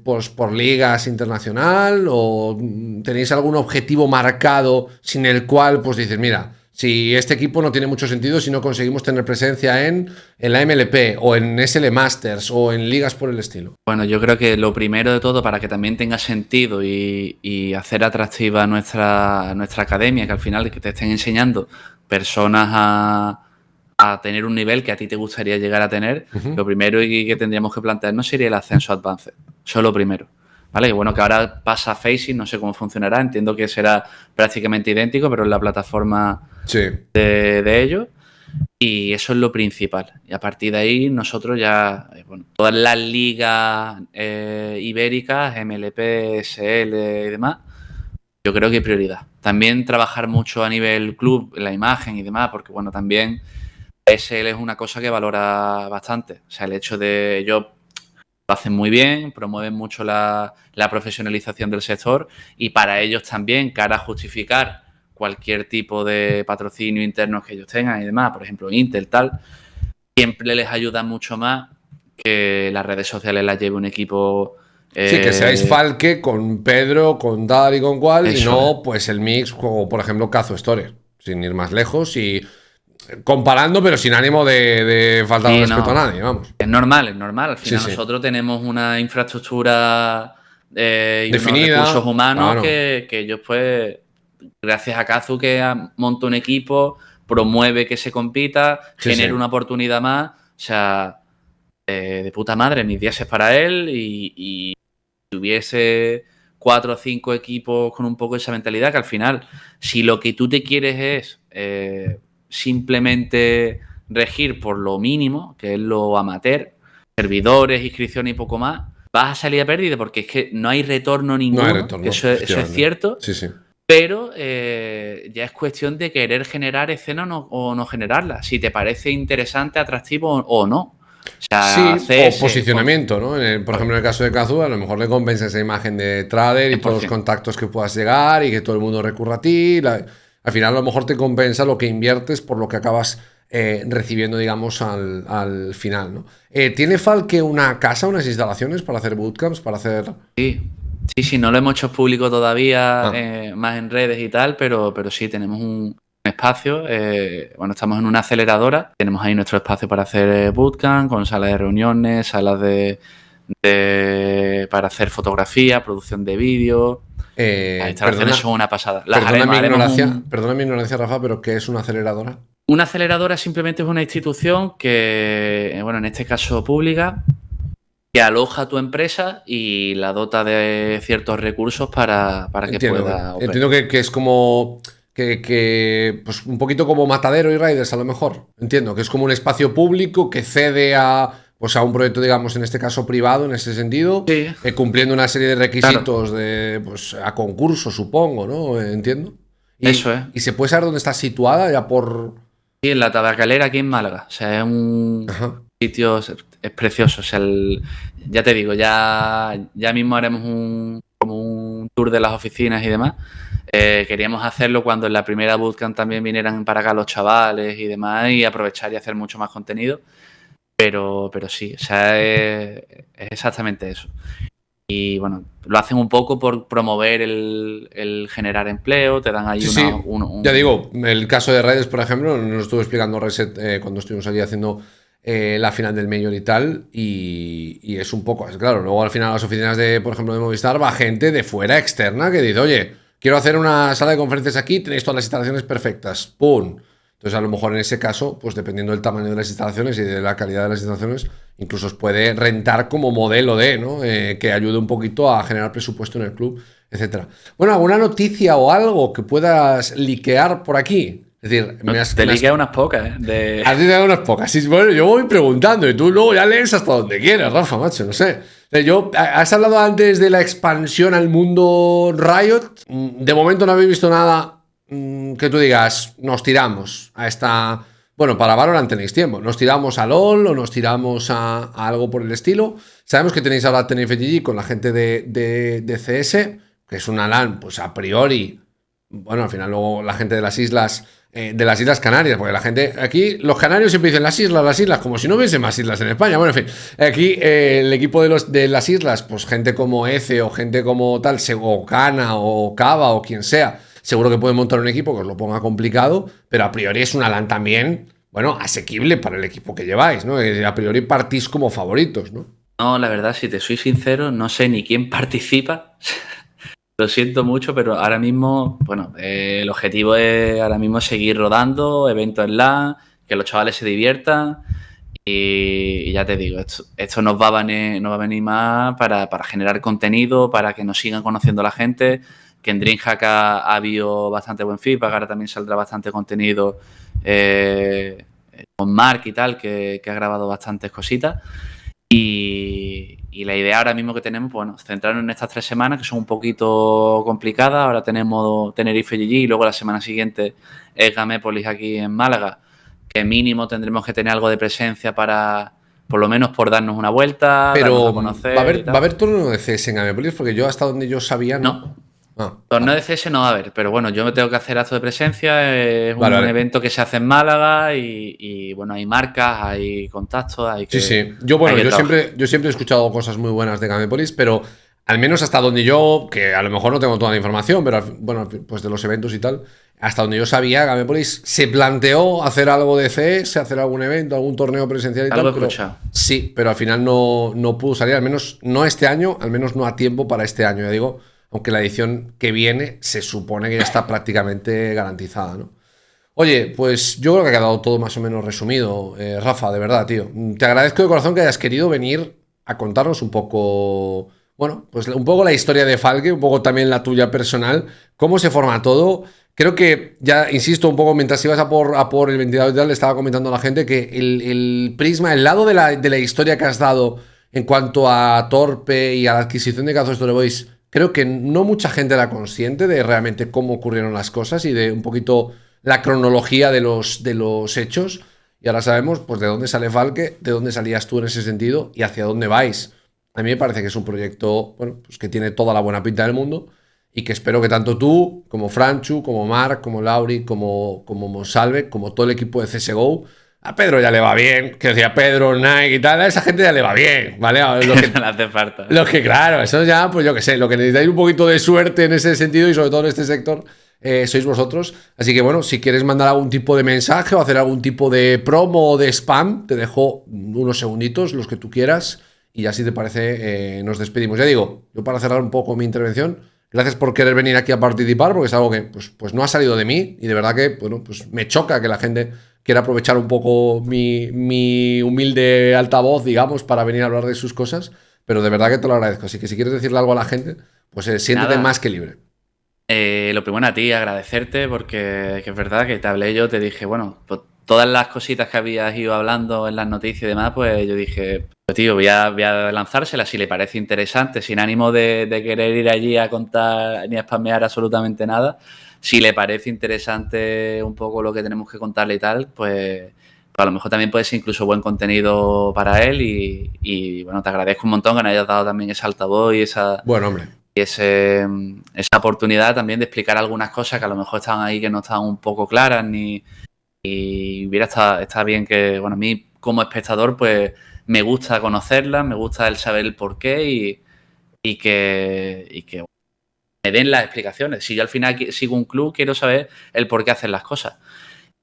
Speaker 1: pues por ligas internacional? ¿O tenéis algún objetivo marcado sin el cual pues dices, mira, si este equipo no tiene mucho sentido si no conseguimos tener presencia en la MLP o en SL Masters o en ligas por el estilo?
Speaker 2: Bueno, yo creo que lo primero de todo, para que también tenga sentido y hacer atractiva nuestra academia, que al final que te estén enseñando personas a tener un nivel que a ti te gustaría llegar a tener, lo primero y que tendríamos que plantearnos sería el ascenso Advanced. Eso es lo primero. ¿Vale? Y bueno, que ahora pasa Faceit, no sé cómo funcionará, entiendo que será prácticamente idéntico, pero en la plataforma de ellos. Y eso es lo principal. Y a partir de ahí nosotros ya, bueno, todas las ligas ibéricas, MLP, SL y demás, yo creo que hay prioridad. También trabajar mucho a nivel club, la imagen y demás, porque bueno, también SL es una cosa que valora bastante. O sea, el hecho de ellos lo hacen muy bien, promueven mucho la profesionalización del sector y para ellos también, cara a justificar cualquier tipo de patrocinio interno que ellos tengan y demás, por ejemplo, Intel, tal, siempre les ayuda mucho más que las redes sociales las lleve un equipo...
Speaker 1: Sí, que seáis Falke con Pedro, con tal y con cual, y no pues el mix como por ejemplo Cazo Story, sin ir más lejos y comparando pero sin ánimo de faltar respeto a nadie, vamos.
Speaker 2: Es normal. Al final nosotros tenemos una infraestructura y definida, unos recursos humanos que ellos pues, gracias a Kazu que monta un equipo, promueve que se compita, genera una oportunidad más, o sea, de puta madre, mis días es para él y si hubiese 4 o 5 equipos con un poco esa mentalidad, que al final, si lo que tú te quieres es simplemente regir por lo mínimo, que es lo amateur, servidores, inscripciones y poco más, vas a salir a pérdida porque es que no hay retorno ninguno. No hay retorno, que eso es cierto.
Speaker 1: Sí.
Speaker 2: Pero ya es cuestión de querer generar escena o no generarla. Si te parece interesante, atractivo o no. O sea,
Speaker 1: o posicionamiento, ¿no? Por ejemplo, en el caso de Kazu, a lo mejor le compensa esa imagen de trader y 100%. Todos los contactos que puedas llegar y que todo el mundo recurra a ti. Al final, a lo mejor te compensa lo que inviertes por lo que acabas recibiendo, digamos, al final, ¿no? ¿Tiene Falke una casa, unas instalaciones para hacer bootcamps, para hacer...?
Speaker 2: Sí, no lo hemos hecho público todavía, más en redes y tal, pero sí, tenemos un espacio. Bueno, estamos en una aceleradora, tenemos ahí nuestro espacio para hacer bootcamp, con salas de reuniones, salas para hacer fotografía, producción de vídeo. Las instalaciones son una pasada.
Speaker 1: Perdona mi ignorancia, Rafa, pero ¿qué es una aceleradora?
Speaker 2: Una aceleradora simplemente es una institución que, bueno, en este caso pública, que aloja tu empresa y la dota de ciertos recursos para que pueda operar.
Speaker 1: Entiendo que es como... pues un poquito como Matadero y Riders a lo mejor. Entiendo que es como un espacio público que cede a un proyecto, digamos, en este caso privado, en ese sentido, cumpliendo una serie de requisitos a concurso, supongo, ¿no? Entiendo.
Speaker 2: Eso es.
Speaker 1: ¿Y se puede saber dónde está situada ya por...?
Speaker 2: Sí, en la Tabacalera, aquí en Málaga. O sea, es un sitio... Es precioso. O sea, ya te digo, ya mismo haremos como un tour de las oficinas y demás. Queríamos hacerlo cuando en la primera bootcamp también vinieran para acá los chavales y demás y aprovechar y hacer mucho más contenido. Pero sí, o sea, es exactamente eso. Y bueno, lo hacen un poco por promover el generar empleo, te dan ahí
Speaker 1: Sí, ya digo, el caso de Redes, por ejemplo, nos lo estuvo explicando Reset cuando estuvimos allí haciendo la final del Major y tal, y es un poco, es claro, luego al final a las oficinas de, por ejemplo, de Movistar va gente de fuera externa que dice, oye, quiero hacer una sala de conferencias aquí, tenéis todas las instalaciones perfectas, ¡pum! Entonces, a lo mejor en ese caso, pues dependiendo del tamaño de las instalaciones y de la calidad de las instalaciones, incluso os puede rentar como modelo de, ¿no? Que ayude un poquito a generar presupuesto en el club, etcétera. Bueno, ¿alguna noticia o algo que puedas liquear por aquí? Es decir,
Speaker 2: te liquea unas pocas, ¿eh?
Speaker 1: Has liqueado unas pocas. Sí, bueno, yo voy preguntando y tú luego ya lees hasta donde quieras, Rafa, macho, no sé. Has hablado antes de la expansión al mundo Riot. De momento no habéis visto nada que tú digas, nos tiramos a esta... Bueno, para Valorant tenéis tiempo. ¿Nos tiramos a LoL o nos tiramos a algo por el estilo? Sabemos que tenéis ahora Tenerife GG con la gente de CS, que es una LAN, pues a priori... Bueno, al final luego la gente de las Islas Canarias, porque la gente... Aquí los canarios siempre dicen las islas, como si no hubiese más islas en España. Bueno, en fin, aquí el equipo de las islas, pues gente como Ece o gente como tal, o Cana o Cava o quien sea, seguro que pueden montar un equipo que os lo ponga complicado, pero a priori es una LAN también, bueno, asequible para el equipo que lleváis, ¿no? A priori partís como favoritos, ¿no?
Speaker 2: No, la verdad, si te soy sincero, no sé ni quién participa. Lo siento mucho, pero ahora mismo, bueno, el objetivo es ahora mismo seguir rodando, eventos en LAN, que los chavales se diviertan y ya te digo, esto nos va a venir más para generar contenido, para que nos sigan conociendo la gente, que en DreamHack ha habido bastante buen feedback, ahora también saldrá bastante contenido con Mark y tal, que ha grabado bastantes cositas. Y la idea ahora mismo que tenemos, bueno, centrarnos en estas 3 semanas que son un poquito complicadas. Ahora tenemos Tenerife GG y luego la semana siguiente es Gamépolis aquí en Málaga, que mínimo tendremos que tener algo de presencia para, por lo menos por darnos una vuelta,
Speaker 1: pero
Speaker 2: darnos a conocer.
Speaker 1: ¿va a haber torneo de CS en Gamépolis? Porque yo hasta donde yo sabía
Speaker 2: no. Torneo de CS no va a haber, pero bueno, yo me tengo que hacer acto de presencia, es un evento que se hace en Málaga y bueno, hay marcas, hay contactos, hay que...
Speaker 1: Sí. Yo siempre he escuchado cosas muy buenas de Gamépolis, pero al menos hasta donde yo, que a lo mejor no tengo toda la información, pero bueno, pues de los eventos y tal, hasta donde yo sabía, Gamépolis se planteó hacer algo de CS, hacer algún evento, algún torneo presencial y
Speaker 2: algo
Speaker 1: tal. Sí, pero al final no pudo salir, al menos no este año, al menos no a tiempo para este año, ya digo. Aunque la edición que viene se supone que ya está prácticamente garantizada, ¿no? Oye, pues yo creo que ha quedado todo más o menos resumido, Rafa, de verdad, tío. Te agradezco de corazón que hayas querido venir a contarnos un poco, bueno, pues un poco la historia de Falke, un poco también la tuya personal, cómo se forma todo. Creo que, ya insisto, un poco mientras ibas a por el ventilador y tal, le estaba comentando a la gente que el prisma, el lado de la historia que has dado en cuanto a Torpe y a la adquisición de Cazos Story Boys, creo que no mucha gente era consciente de realmente cómo ocurrieron las cosas y de un poquito la cronología de los hechos. Y ahora sabemos pues de dónde sale Falke, de dónde salías tú en ese sentido y hacia dónde vais. A mí me parece que es un proyecto, bueno, pues que tiene toda la buena pinta del mundo y que espero que tanto tú, como Franchu, como Marc, como Lauri, como Monsalve, como todo el equipo de CSGO, a Pedro ya le va bien, que decía Pedro, Nike y tal, a esa gente ya le va bien, ¿vale?
Speaker 2: Lo que no le hace falta.
Speaker 1: Lo que, claro, eso ya, pues yo qué sé, lo que necesitáis un poquito de suerte en ese sentido y sobre todo en este sector, sois vosotros. Así que bueno, si quieres mandar algún tipo de mensaje o hacer algún tipo de promo o de spam, te dejo unos segunditos, los que tú quieras, y ya si te parece, nos despedimos. Ya digo, yo para cerrar un poco mi intervención, gracias por querer venir aquí a participar, porque es algo que pues no ha salido de mí y de verdad que, bueno, pues me choca que la gente quiera aprovechar un poco mi humilde altavoz, digamos, para venir a hablar de sus cosas, pero de verdad que te lo agradezco. Así que si quieres decirle algo a la gente, pues siéntete más que libre.
Speaker 2: Lo primero a ti, agradecerte, porque es verdad que te hablé yo, te dije, bueno, pues todas las cositas que habías ido hablando en las noticias y demás, pues yo dije, pues tío, voy a lanzárselas si le parece interesante, sin ánimo de querer ir allí a contar ni a spamear absolutamente nada. Si le parece interesante un poco lo que tenemos que contarle y tal, pues a lo mejor también puede ser incluso buen contenido para él y bueno, te agradezco un montón que me hayas dado también ese altavoz y esa...
Speaker 1: Bueno, hombre.
Speaker 2: Y esa oportunidad también de explicar algunas cosas que a lo mejor estaban ahí que no estaban un poco claras y hubiera estado bien que, bueno, a mí como espectador pues me gusta conocerlas, me gusta el saber el porqué y y que me den las explicaciones. Si yo al final sigo un club, quiero saber el por qué hacen las cosas.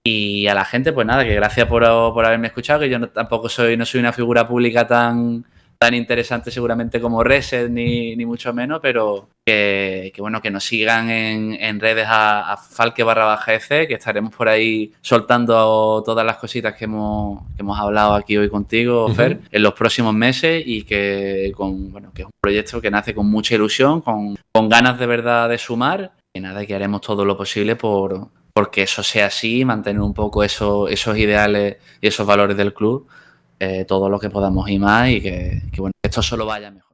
Speaker 2: Y a la gente, pues nada, que gracias por haberme escuchado, que yo tampoco soy una figura pública tan interesante seguramente como Reset, ni mucho menos, pero que bueno, que nos sigan en redes a falke_ec, que estaremos por ahí soltando todas las cositas que hemos hablado aquí hoy contigo, Fer, en los próximos meses, y que que es un proyecto que nace con mucha ilusión, con ganas de verdad de sumar, y nada, que haremos todo lo posible porque eso sea así, mantener un poco esos ideales y esos valores del club, todo lo que podamos y más, y que bueno, esto solo vaya mejor.